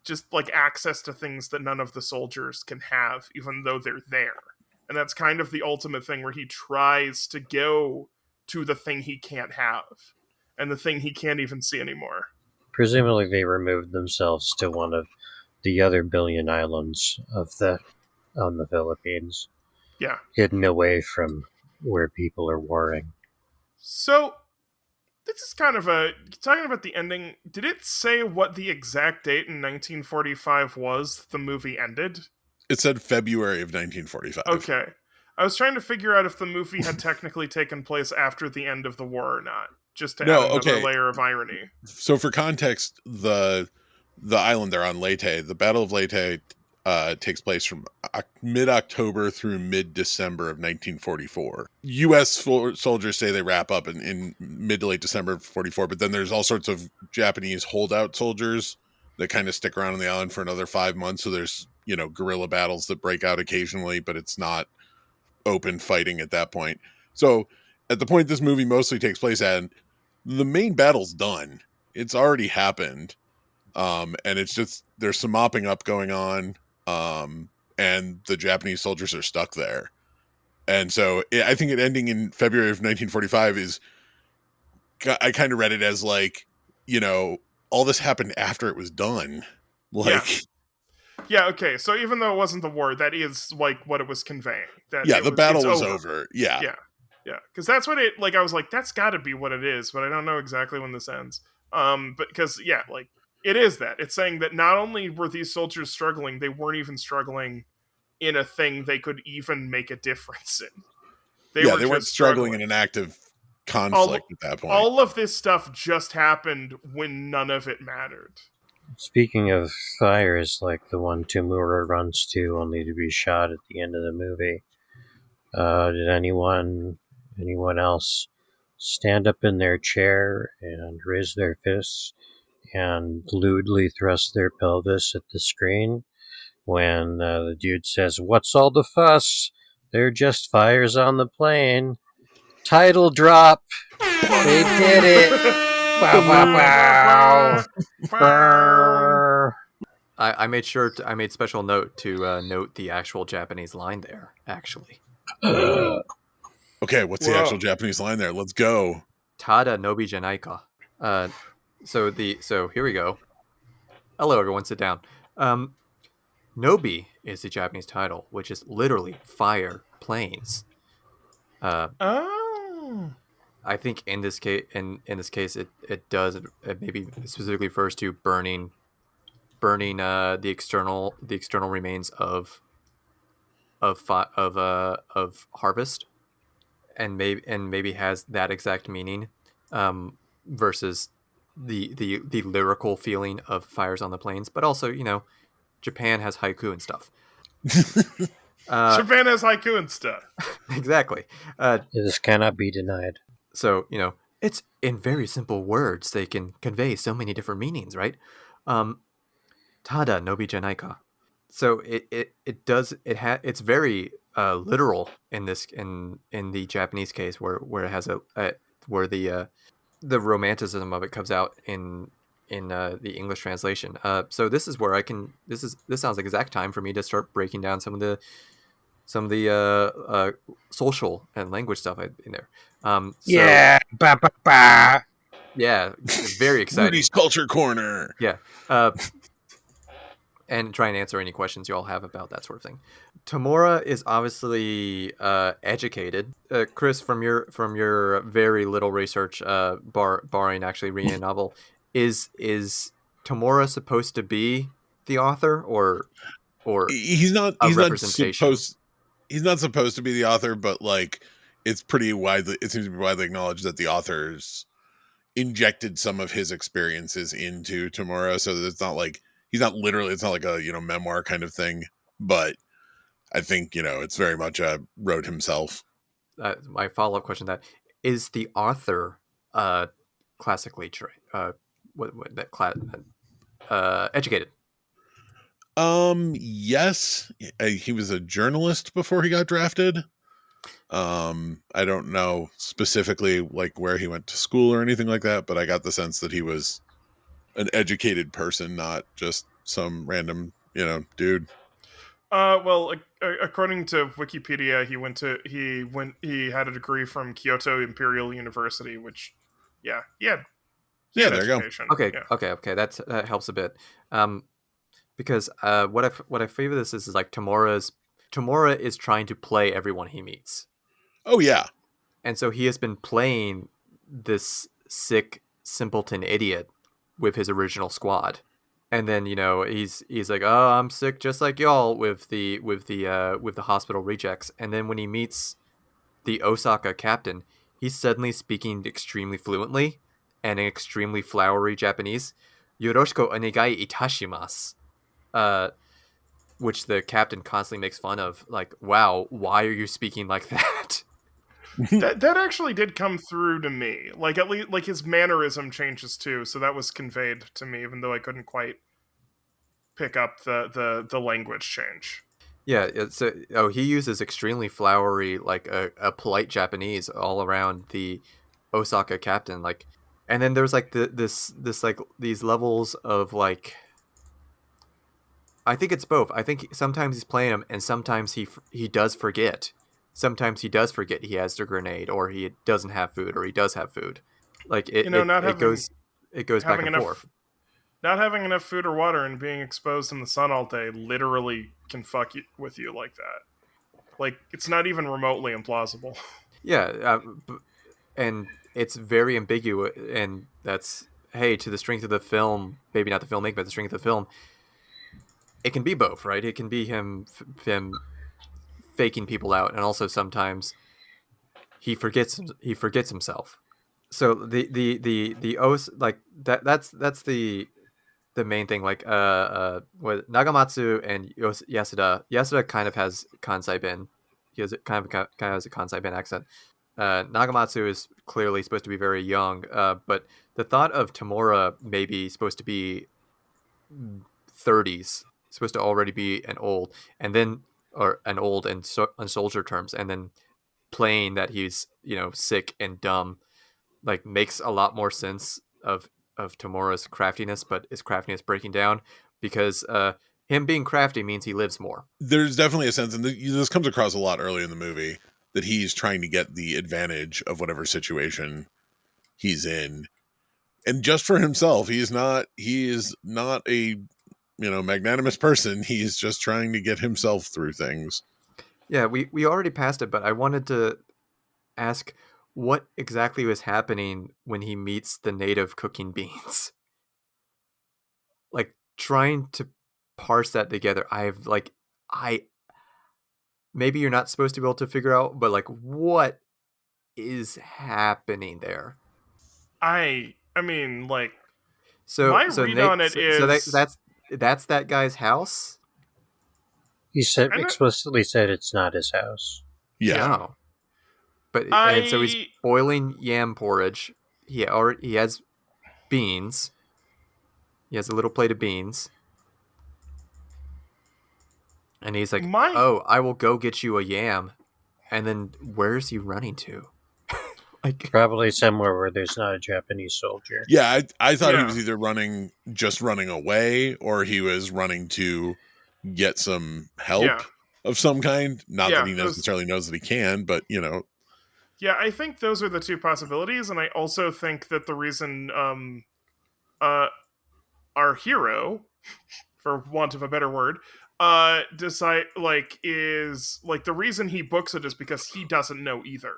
just like access to things that none of the soldiers can have, even though they're there. And that's kind of the ultimate thing where he tries to go to the thing he can't have and the thing he can't even see anymore. Presumably they removed themselves to one of the other billion islands on the Philippines. Yeah. Hidden away from where people are warring. So this is kind of talking about the ending. Did it say what the exact date in 1945 was the movie ended? It said February of 1945. Okay. I was trying to figure out if the movie had technically taken place after the end of the war or not, just to add another layer of irony. So for context, the island they're on, Leyte, the Battle of Leyte takes place from mid-October through mid-December of 1944. U.S. soldiers say they wrap up in mid to late December of 44, but then there's all sorts of Japanese holdout soldiers that kind of stick around on the island for another 5 months, so there's guerrilla battles that break out occasionally, but it's not open fighting at that point. So at the point this movie mostly takes place at, the main battle's done. It's already happened. And it's just, there's some mopping up going on. And the Japanese soldiers are stuck there. And so I think it ending in February of 1945 is, I kind of read it as like, all this happened after it was done. Like, Yeah, okay. So even though it wasn't the war, that is like what it was conveying. The battle was over. Yeah. Because that's what it, like, I was like, that's got to be what it is, but I don't know exactly when this ends. But because, like, it is that. It's saying that not only were these soldiers struggling, they weren't even struggling in a thing they could even make a difference in. They weren't struggling in an active conflict at that point. All of this stuff just happened when none of it mattered. Speaking of fires, like the one Tamura runs to only to be shot at the end of the movie, did anyone else stand up in their chair and raise their fists and lewdly thrust their pelvis at the screen when the dude says, "What's all the fuss? They're just fires on the plane." Title drop. They did it. Wow, wow, wow. I made sure I made special note to note the actual Japanese line there. Actually, Okay, what's the actual Japanese line there? Let's go. Tada nobi janai ka. So here we go. Hello, everyone. Sit down. Nobi is the Japanese title, which is literally fire planes. Oh. I think in this case, it maybe specifically refers to burning the external remains of harvest, and maybe has that exact meaning, versus the lyrical feeling of fires on the plains. But also, Japan has haiku and stuff. Japan has haiku and stuff. Exactly. This cannot be denied. So, it's in very simple words. They can convey so many different meanings, right? Tada nobi janai ka. So it's very literal in the Japanese case, where it has where the romanticism of it comes out in the English translation. So this is where this sounds like exact time for me to start breaking down some of the social and language stuff in there. Yeah, ba ba ba. Yeah, very exciting. Rudy's Culture Corner. Yeah, and try and answer any questions you all have about that sort of thing. Tamura is obviously educated. Chris, from your very little research, barring actually reading a novel, is Tamura supposed to be the author, or he's not representation? He's not supposed to be the author, but like it seems to be widely acknowledged that the authors injected some of his experiences into Tamura, so that it's not like he's not literally, it's not like a memoir kind of thing, but I think it's very much wrote himself. My follow-up question: that is the author classically trained? Educated? Yes, he was a journalist before he got drafted. I don't know specifically like where he went to school or anything like that, but I got the sense that he was an educated person, not just some random dude. Well, according to Wikipedia, he had a degree from Kyoto Imperial University, which, yeah, there you go. Okay, yeah. okay, that helps a bit. Because what I favor this is like Tamura is trying to play everyone he meets. Oh yeah, and so he has been playing this sick simpleton idiot with his original squad. And then he's like, "Oh, I'm sick just like y'all," with the hospital rejects. And then when he meets the Osaka captain, he's suddenly speaking extremely fluently and in extremely flowery Japanese. Yoroshiku onegai itashimasu. Which the captain constantly makes fun of. Like, wow, why are you speaking like that? that actually did come through to me. Like, at least, like, his mannerism changes too, so that was conveyed to me, even though I couldn't quite pick up the language change. Yeah, he uses extremely flowery, like a polite Japanese all around the Osaka captain. Like, and then there's like this like these levels of like. I think it's both. I think sometimes he's playing him, and sometimes he does forget. Sometimes he does forget he has the grenade, or he doesn't have food, or he does have food. Like it goes back and forth. Not having enough food or water and being exposed in the sun all day literally can fuck with you like that. Like, it's not even remotely implausible. Yeah, and it's very ambiguous, and that's to the strength of the film. Maybe not the filmmaking, but the strength of the film. It can be both, right? It can be him faking people out, and also sometimes he forgets himself. So the Os, like that's the main thing. Like what Nagamatsu and Yasuda kind of has Kansai Ben. He has kind of has a Kansai Ben accent. Nagamatsu is clearly supposed to be very young, but the thought of Tamura maybe supposed to be 30s, supposed to already be an old, and then or an old in soldier terms, and then playing that he's sick and dumb, like makes a lot more sense of Tamura's craftiness, but his craftiness breaking down because him being crafty means he lives more. There's definitely a sense, and this comes across a lot early in the movie, that he's trying to get the advantage of whatever situation he's in, and just for himself. He is not a magnanimous person. He's just trying to get himself through things. Yeah, we already passed it, but I wanted to ask what exactly was happening when he meets the native cooking beans. Like trying to parse that together. Maybe you're not supposed to be able to figure out, but like what is happening there? I mean, like, So my read on it is that's that guy's house. He said explicitly said it's not his house. Yeah. No. But and so he's boiling yam porridge. He has beans. He has a little plate of beans. And he's like, "Oh, I will go get you a yam." And then where's he running to? Like Probably somewhere where there's not a Japanese soldier. Yeah, I thought he was either running away, or he was running to get some help of some kind. Not that he necessarily knows that he can, but Yeah, I think those are the two possibilities, and I also think that the reason our hero, for want of a better word, is the reason he books it is because he doesn't know either.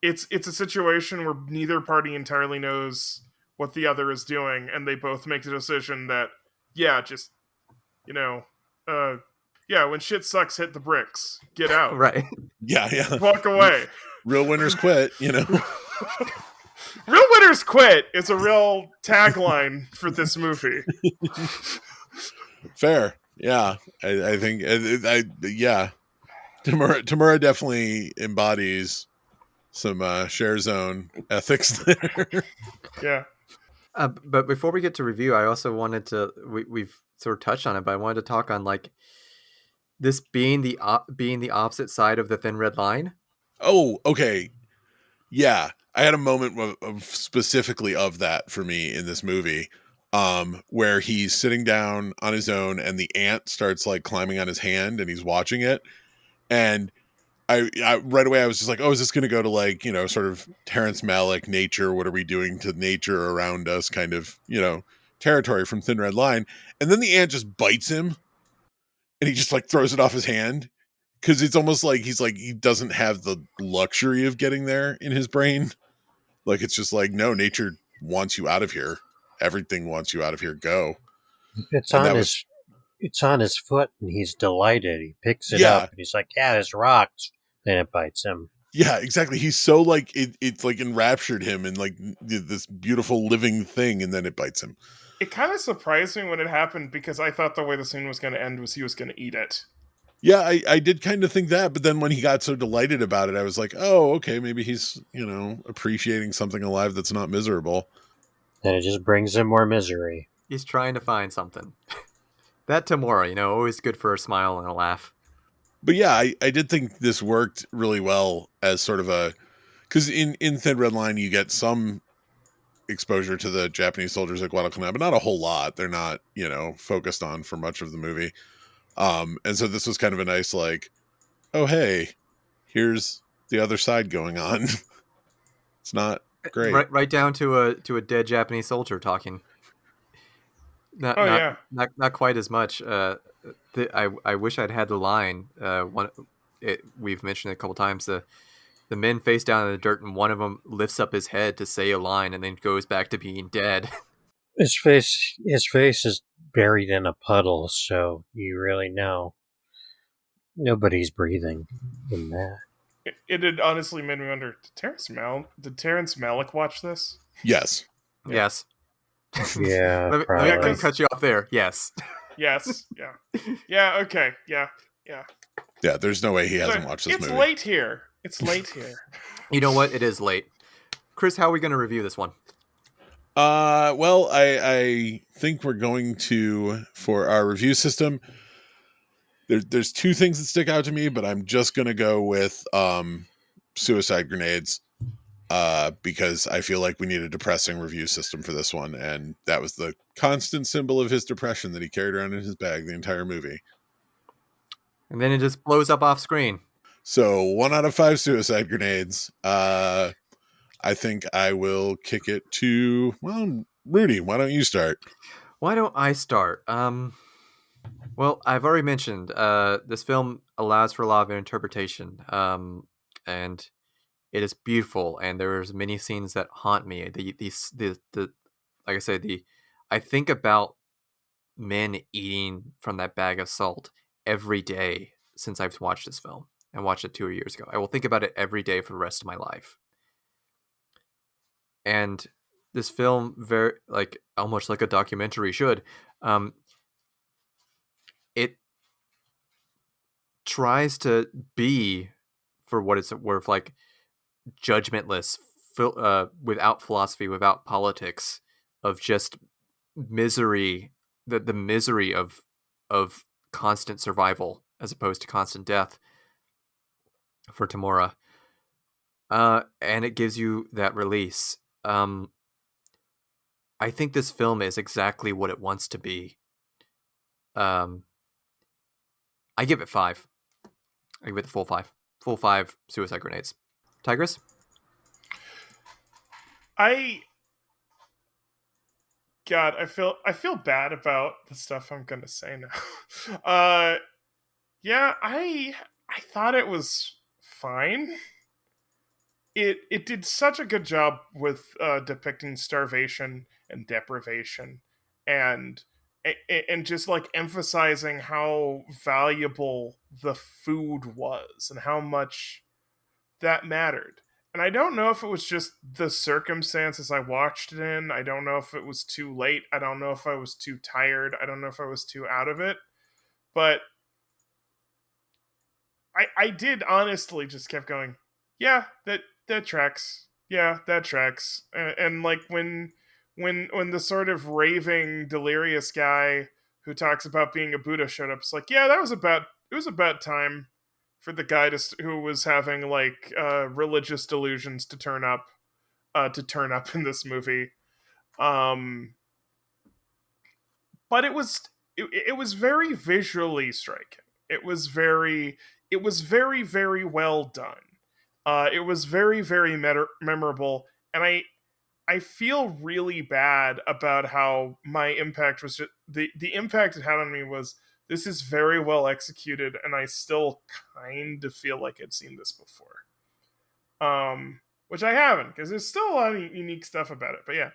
It's a situation where neither party entirely knows what the other is doing, and they both make the decision that when shit sucks, hit the bricks, get out, right? Yeah, walk away. Real winners quit. Real winners quit is a real tagline for this movie. Fair. Yeah, I think Tamura definitely embodies some share zone ethics there. Yeah. But before we get to review, I also wanted to we've sort of touched on it, but I wanted to talk on like this being the opposite side of the thin red line. Oh, okay. Yeah, I had a moment of specifically of that for me in this movie, where he's sitting down on his own and the ant starts like climbing on his hand and he's watching it, and I right away I was just like, oh, is this going to go to like sort of Terrence Malick nature? What are we doing to nature around us? Kind of territory from Thin Red Line, and then the ant just bites him, and he just like throws it off his hand. Because it's almost like he doesn't have the luxury of getting there in his brain. Like, it's just like, no, nature wants you out of here. Everything wants you out of here. Go. It's on his foot, and he's delighted. He picks it up, and he's like, yeah, there's rocks. Then it bites him. Yeah, exactly. He's so like, it's like enraptured him in like this beautiful living thing, and then it bites him. It kind of surprised me when it happened, because I thought the way the scene was going to end was he was going to eat it. Yeah, I did kind of think that, but then when he got so delighted about it, I was like, oh, okay, maybe he's, appreciating something alive that's not miserable. And it just brings him more misery. He's trying to find something. That Tamura, always good for a smile and a laugh. But yeah, I did think this worked really well as sort of because in Thin Red Line, you get some exposure to the Japanese soldiers at Guadalcanal, but not a whole lot. They're not, focused on for much of the movie. And so this was kind of a nice, like, oh, hey, here's the other side going on. It's not great. Right down to a dead Japanese soldier talking. Not quite as much. I wish I'd had the line. We've mentioned it a couple times. The men face down in the dirt, and one of them lifts up his head to say a line, and then goes back to being dead. His face is buried in a puddle, so you really know nobody's breathing in that. it had honestly made me wonder: did Terrence Malick watch this? Yes. Yes. Yeah, let me probably. cut you off there. Yes. Yes. Yeah. Okay. Yeah. Yeah, there's no way he hasn't So, watched this it's movie. late here. It's late here. You know what? It is late. Chris, how are we going to review this one? Well, I think we're going to, for our review system, there's two things that stick out to me, but I'm just going to go with suicide grenades because I feel like we need a depressing review system for this one, and that was the constant symbol of his depression that he carried around in his bag the entire movie. And then it just blows up off screen. So 1 out of 5 suicide grenades. I think I will kick it to, well, Rudy, why don't you start? Why don't I start? Well, I've already mentioned this film allows for a lot of interpretation, and it is beautiful. And there's many scenes that haunt me. The like I said, I think about men eating from that bag of salt every day since I've watched this film and watched it 2 years ago. I will think about it every day for the rest of my life. And this film, very like almost like a documentary should, it tries to be, for what it's worth, like judgmentless, without philosophy, without politics, of just misery, the misery of constant survival as opposed to constant death for Tamora. And it gives you that release. I think this film is exactly what it wants to be. I give it 5. I give it the full 5. Full 5 suicide grenades. Tigress? God, I feel bad about the stuff I'm gonna say now. Yeah, I thought it was fine. It did such a good job with depicting starvation and deprivation, and and just like emphasizing how valuable the food was and how much that mattered. And I don't know if it was just the circumstances I watched it in. I don't know if it was too late. I don't know if I was too tired. I don't know if I was too out of it. But I did honestly just kept going, yeah, that tracks. Yeah, that tracks. And like when the sort of raving, delirious guy who talks about being a Buddha showed up, it's like, yeah, it was about time for the guy who was having like religious delusions to turn up in this movie. But it was very visually striking. It was very well done. It was very memorable, and I feel really bad about how my impact was the impact it had on me was, this is very well executed, and I still kind of feel like I'd seen this before. Which I haven't, because there's still a lot of unique stuff about it. But yeah,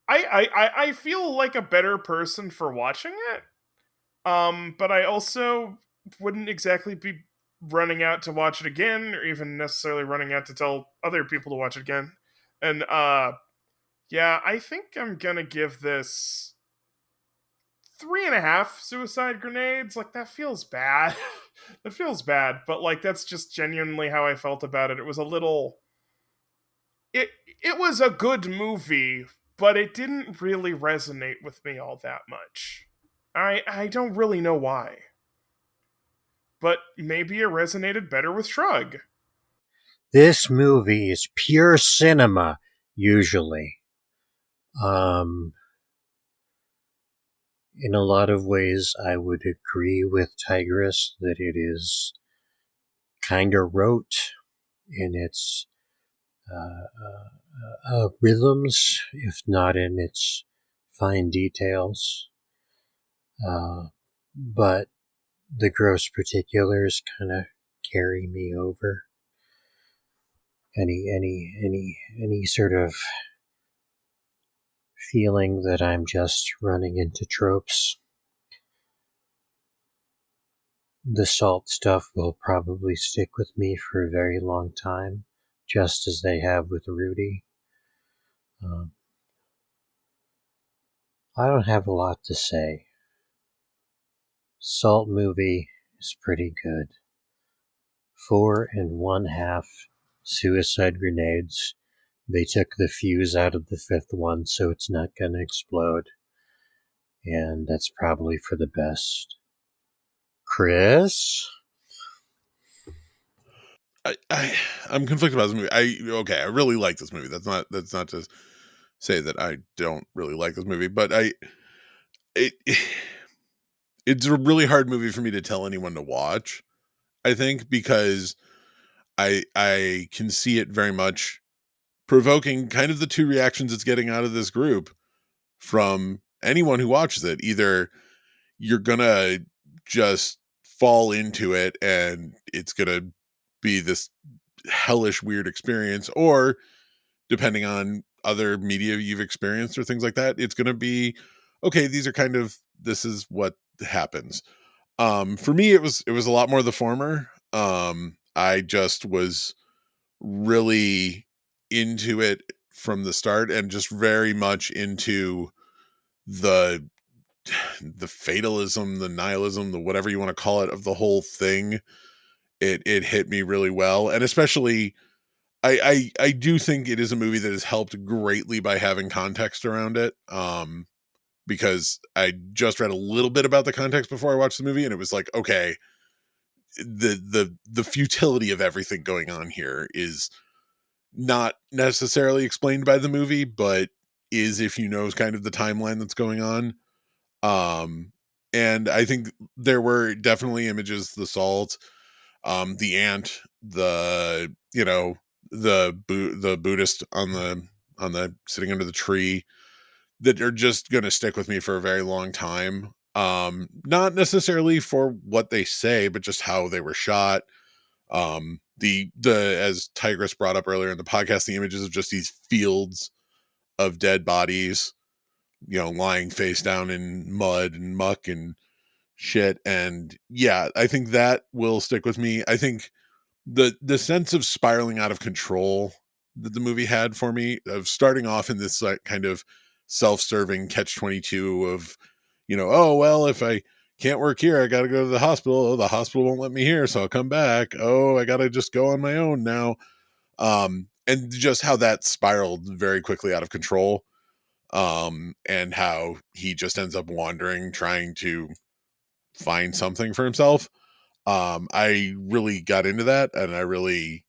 I feel like a better person for watching it. But I also wouldn't exactly be running out to watch it again, or even necessarily running out to tell other people to watch it again. And yeah, I think I'm gonna give this 3.5 suicide grenades. Like, that feels bad. That feels bad, but like that's just genuinely how I felt about it. It was a little it it was a good movie, but it didn't really resonate with me all that much. I don't really know why. But maybe it resonated better with Shrug. This movie is pure cinema, usually. In a lot of ways, I would agree with Tigress that it is kind of rote in its rhythms, if not in its fine details. But the gross particulars kind of carry me over. Any sort of feeling that I'm just running into tropes The salt stuff will probably stick with me for a very long time, just as they have with Rudy. I don't have a lot to say. Salt movie is pretty good. 4 1/2 suicide grenades. They took the fuse out of the 5th one, so it's not going to explode. And that's probably for the best. Chris? I'm conflicted about this movie. I really like this movie. That's not to say that I don't really like this movie, but it's a really hard movie for me to tell anyone to watch, I think, because I can see it very much provoking kind of the two reactions it's getting out of this group from anyone who watches it. Either you're gonna just fall into it and it's gonna be this hellish weird experience, or depending on other media you've experienced or things like that, it's gonna be okay, this is what happens. For me it was a lot more the former. I just was really into it from the start and just very much into the fatalism, the nihilism, the whatever you want to call it, of the whole thing. It hit me really well, and especially I do think it is a movie that has helped greatly by having context around it. Because I just read a little bit about the context before I watched the movie, and it was like, okay, the futility of everything going on here is not necessarily explained by the movie, but is if you know kind of the timeline that's going on. And I think there were definitely images, the salt, the ant, the the Buddhist on the sitting under the tree, that are just going to stick with me for a very long time. Not necessarily for what they say, but just how they were shot. The as Tigress brought up earlier in the podcast, the images of just these fields of dead bodies, lying face down in mud and muck and shit. And yeah, I think that will stick with me. I think the sense of spiraling out of control that the movie had for me, of starting off in this like kind of self-serving catch-22 of, oh well, if I can't work here, I gotta go to the hospital. Oh, the hospital won't let me here, so I'll come back. Oh, I gotta just go on my own now. And just how that spiraled very quickly out of control. And how he just ends up wandering, trying to find something for himself. I really got into that, and I really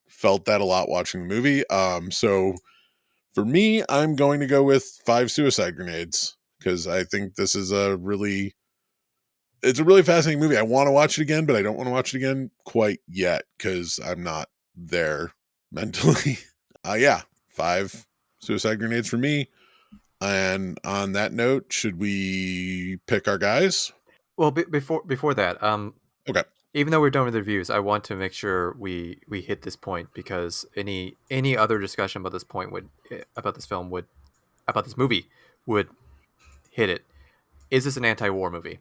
felt that a lot watching the movie. So for me, I'm going to go with 5 suicide grenades, because I think this is it's a really fascinating movie. I want to watch it again, but I don't want to watch it again quite yet because I'm not there mentally. Yeah, 5 suicide grenades for me. And on that note, should we pick our guys? Well, before that, Okay. even though we're done with the reviews, I want to make sure we hit this point, because any other discussion about this movie would hit it. Is this an anti-war movie?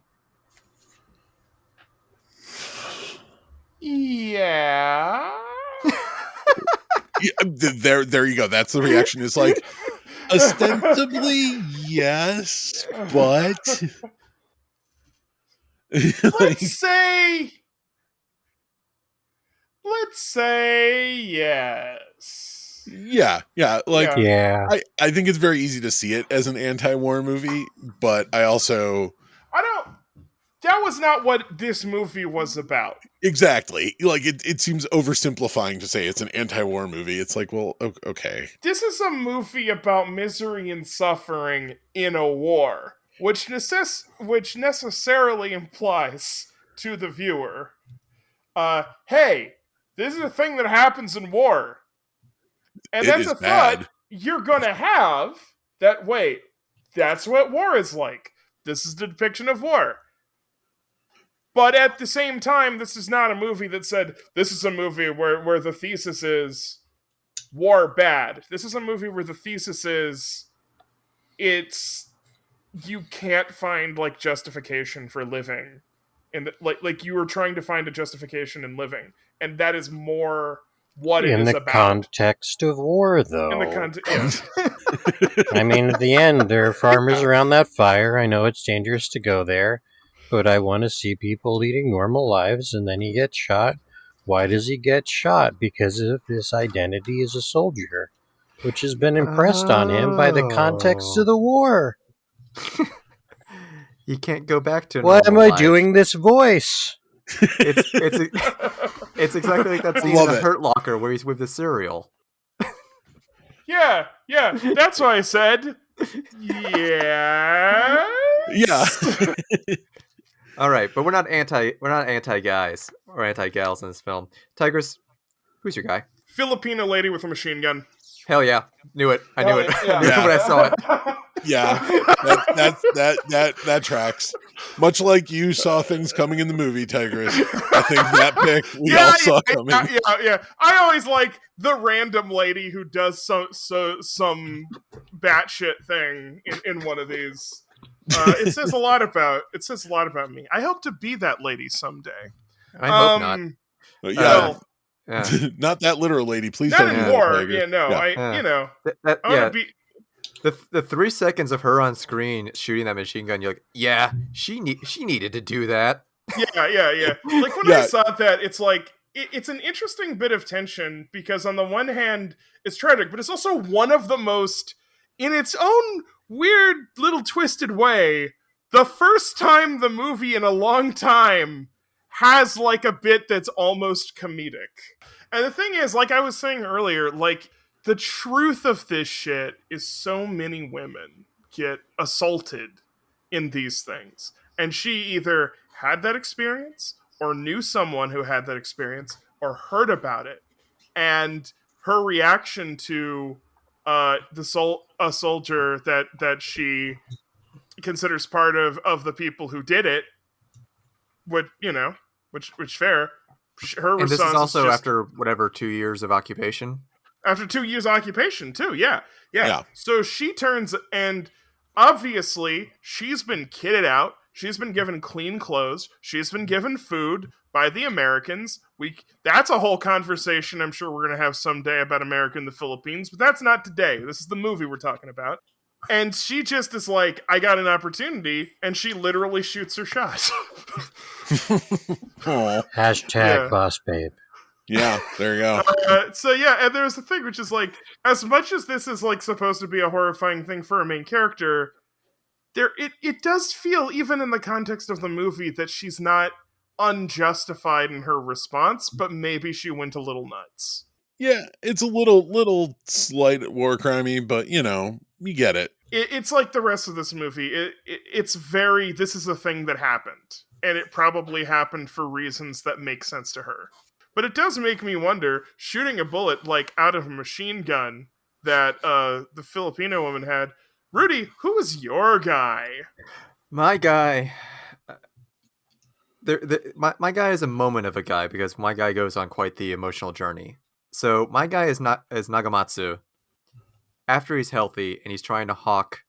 Yeah. Yeah, there you go. That's the reaction. It's like, ostensibly yes, but let's say yes. yeah, like Yeah. I think it's very easy to see it as an anti-war movie, but I also that was not what this movie was about. exactly, like it seems oversimplifying to say it's an anti-war movie. It's like, well, okay. This is a movie about misery and suffering in a war, which necessarily implies to the viewer, hey, this is a thing that happens in war. And It that's is a bad. thought you're gonna have, that, wait, that's what war is like. This is the depiction of war. But at the same time, this is not a movie that said, this is a movie where the thesis is war bad. This is a movie where the thesis is you can't find like justification for living and like you were trying to find a justification in living, and that is more what it In is the about. context of war, though. In the context, I mean, at the end, there are farmers around that fire. I know it's dangerous to go there, but I want to see people leading normal lives, and then he gets shot. Why does he get shot? Because of his identity as a soldier, which has been impressed on him by the context of the war. You can't go back to Why am normal I life. doing this voice? It's exactly like that scene in Love the it. Hurt Locker where he's with the cereal. yeah, that's why I said, yeah. Yeah. All right, but we're not anti guys or anti gals in this film. Tigers, who's your guy? Filipino lady with a machine gun. Hell yeah, knew it. I knew it. Yeah. I knew it when I saw it. Yeah, that tracks. Much like you saw things coming in the movie, Tigris. I think that pick we all saw coming. Yeah. I always like the random lady who does some batshit thing in one of these. It says a lot about me. I hope to be that lady someday. I hope not. But Well, Yeah. not that literal lady. Please not don't do that, anymore. Tigris. Yeah, no. Yeah. That- I want yeah. to be. The 3 seconds of her on screen shooting that machine gun, you're like, yeah, she needed to do that. Yeah. Like when I saw that, it's like it's an interesting bit of tension because on the one hand, it's tragic, but it's also one of the most, in its own weird little twisted way, the first time the movie in a long time has like a bit that's almost comedic. And the thing is, like I was saying earlier, like the truth of this shit is so many women get assaulted in these things. And she either had that experience or knew someone who had that experience or heard about it. And her reaction to a soldier that she considers part of the people who did it, which fair. Her And this response is also just, after whatever 2 years of occupation. after 2 years occupation too. Yeah. Yeah. So she turns, and obviously she's been kitted out. She's been given clean clothes. She's been given food by the Americans. That's a whole conversation I'm sure we're going to have someday about America and the Philippines, but that's not today. This is the movie we're talking about. And she just is like, I got an opportunity, and she literally shoots her shot. Aw. Hashtag Yeah. boss babe. Yeah, there you go. So yeah, and there's the thing, which is like, as much as this is like supposed to be a horrifying thing for a main character, it does feel, even in the context of the movie, that she's not unjustified in her response, but maybe she went a little nuts. Yeah, it's a little slight war crimey, but you get it. It's like the rest of this movie. It's very, this is a thing that happened, and it probably happened for reasons that make sense to her. But it does make me wonder, shooting a bullet like out of a machine gun that the Filipino woman had. Rudy, who is your guy? My guy. My guy is a moment of a guy because my guy goes on quite the emotional journey. So my guy is Nagamatsu. After he's healthy and he's trying to hawk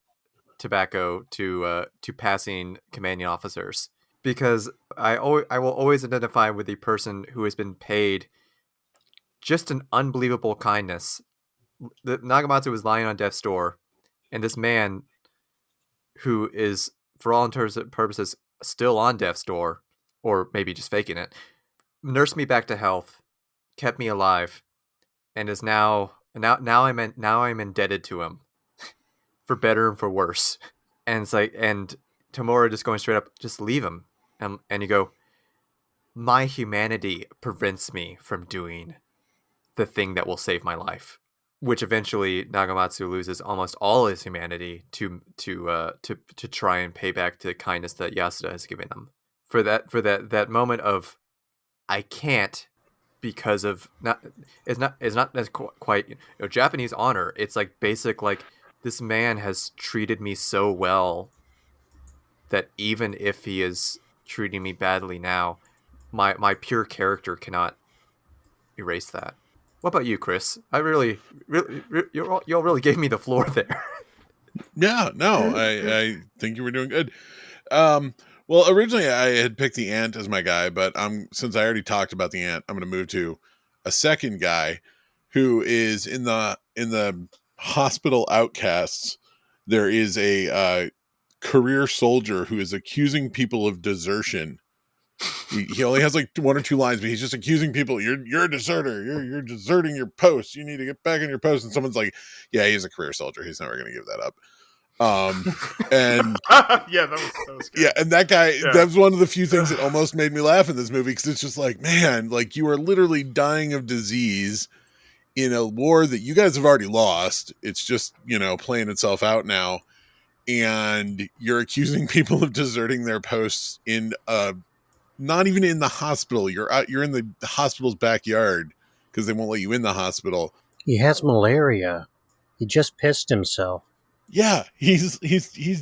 tobacco to passing commanding officers, because I will always identify with the person who has been paid just an unbelievable kindness. The Nagamatsu was lying on death's door, and this man, who is for all intents and purposes still on death's door, or maybe just faking it, nursed me back to health, kept me alive, and is now I'm indebted to him for better and for worse. And it's like, and Tamura just going straight up, just leave him. And you go, my humanity prevents me from doing the thing that will save my life. Which eventually Nagamatsu loses almost all his humanity to try and pay back the kindness that Yasuda has given him. For that moment of, I can't, because of it's not as quite Japanese honor. It's like basic, like, this man has treated me so well that even if he is treating me badly now, my pure character cannot erase that. What about you, Chris? I really you all really gave me the floor there. Yeah, no, I think you were doing good. Well, originally I had picked the ant as my guy, but since I already talked about the ant, I'm going to move to a second guy who is in the hospital outcasts. There is a career soldier who is accusing people of desertion. He only has like one or two lines, but he's just accusing people. You're a deserter. You're deserting your post. You need to get back on your post. And someone's like, yeah, he's a career soldier. He's never going to give that up. And yeah, that was good. yeah, and that guy, that was one of the few things that almost made me laugh in this movie, because it's just like, man, like, you are literally dying of disease in a war that you guys have already lost. It's just, playing itself out now, and you're accusing people of deserting their posts in not even in the hospital. You're in the hospital's backyard because they won't let you in the hospital. He has malaria. He just pissed himself. Yeah, he's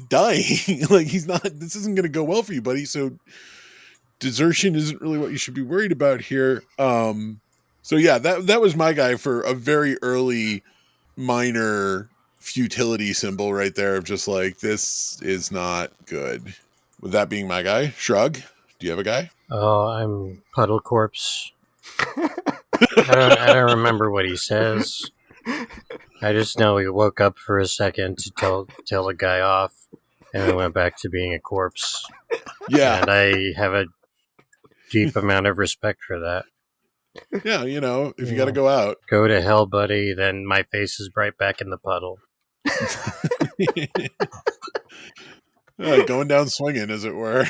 dying. Like, this isn't going to go well for you, buddy. So desertion isn't really what you should be worried about here. So yeah, that was my guy for a very early minor futility symbol right there of just like, this is not good. With that being my guy, Shrug, do you have a guy? Oh, I'm Puddle Corpse. I don't remember what he says. I just know he woke up for a second to tell the guy off, and then went back to being a corpse. Yeah. And I have a deep amount of respect for that. Yeah, if you got to go out. Go to hell, buddy, then my face is right back in the puddle. Going down swinging, as it were.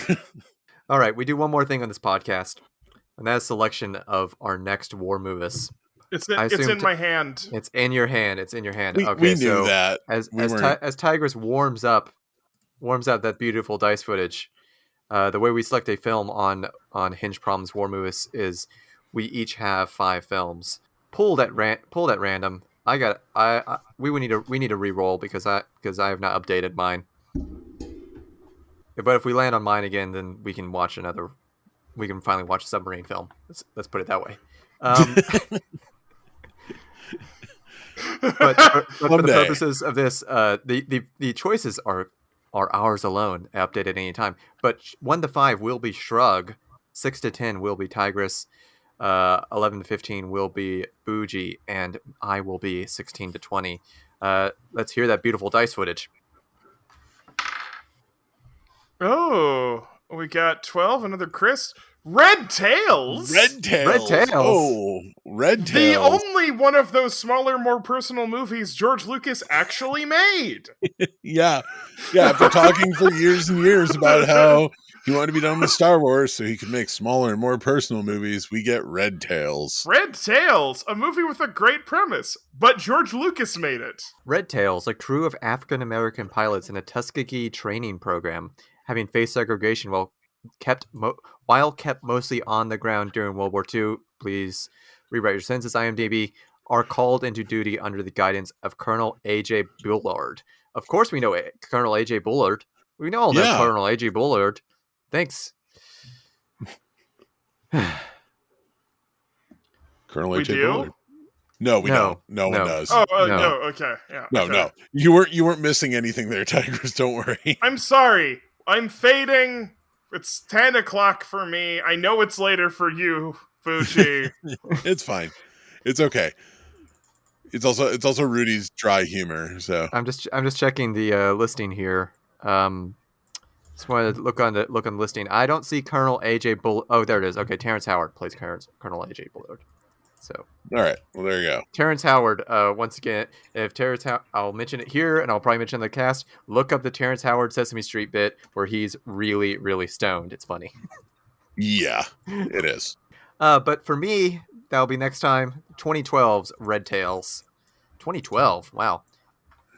All right, we do one more thing on this podcast, and that's selection of our next warmovis. It's in my hand. It's in your hand. It's in your hand. We knew that. As Tigress warms up that beautiful dice footage, the way we select a film on Hinge Problems Warmovis is we each have 5 films pulled at random. We need a re-roll because I have not updated mine. But if we land on mine again, then we can finally watch a submarine film. Let's put it that way. But for the purposes of this, the choices are ours alone, updated at any time. But 1 to 5 will be Shrug, 6 to 10 will be Tigress, 11 to 15 will be Bougie, and I will be 16 to 20. Let's hear that beautiful dice footage. Oh, we got 12, another Chris. Redtails? Redtails. Oh, Redtails. The only one of those smaller, more personal movies George Lucas actually made. Yeah. After talking for years and years about how he wanted to be done with Star Wars so he could make smaller and more personal movies, we get Redtails. Redtails, a movie with a great premise, but George Lucas made it. Redtails, a crew of African-American pilots in a Tuskegee training program, having faced segregation while kept mostly on the ground during World War II, please rewrite your census, IMDb, are called into duty under the guidance of Colonel A.J. Bullard. Of course we know Colonel A.J. Bullard. We all know Colonel A.J. Bullard. Thanks. Colonel A.J. Bullard. No, we don't. No one does. No, okay. Yeah. No. You weren't missing anything there, Tigers. Don't worry. I'm sorry. I'm fading. It's 10 o'clock for me. I know it's later for you, Fuji. It's fine. It's okay. It's also Rudy's dry humor. So I'm just checking the listing here. Just wanted to look on the listing. I don't see Colonel A.J. Bullard. Oh, there it is. Okay, Terrence Howard plays Colonel A.J. Bullard. So all right. Well, there you go. Terrence Howard. Once again, I'll mention it here, and I'll probably mention the cast. Look up the Terrence Howard Sesame Street bit where he's really, really stoned. It's funny. Yeah, it is. But for me, that'll be next time. 2012's Redtails. 2012. Wow.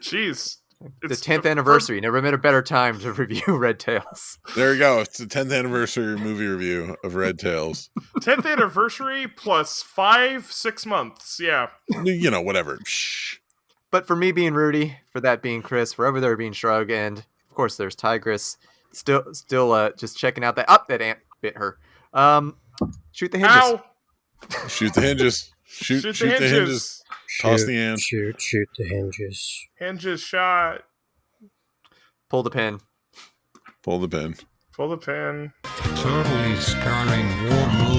Jeez. The 10th anniversary. Never been a better time to review Redtails. There you go. It's the 10th anniversary movie review of Redtails. 10th anniversary plus 6 months. Yeah. Whatever. Shh. But for me being Rudy, for that being Chris, for over there being Shrug, and of course there's Tigress. Still just checking out that that ant bit her. Shoot the hinges. Ow! Shoot the hinges. Shoot the hinges. Toss the ant. Shoot the hinges. Hinges shot. Pull the pin. Pull the pin. Pull the pin. Totally scarring war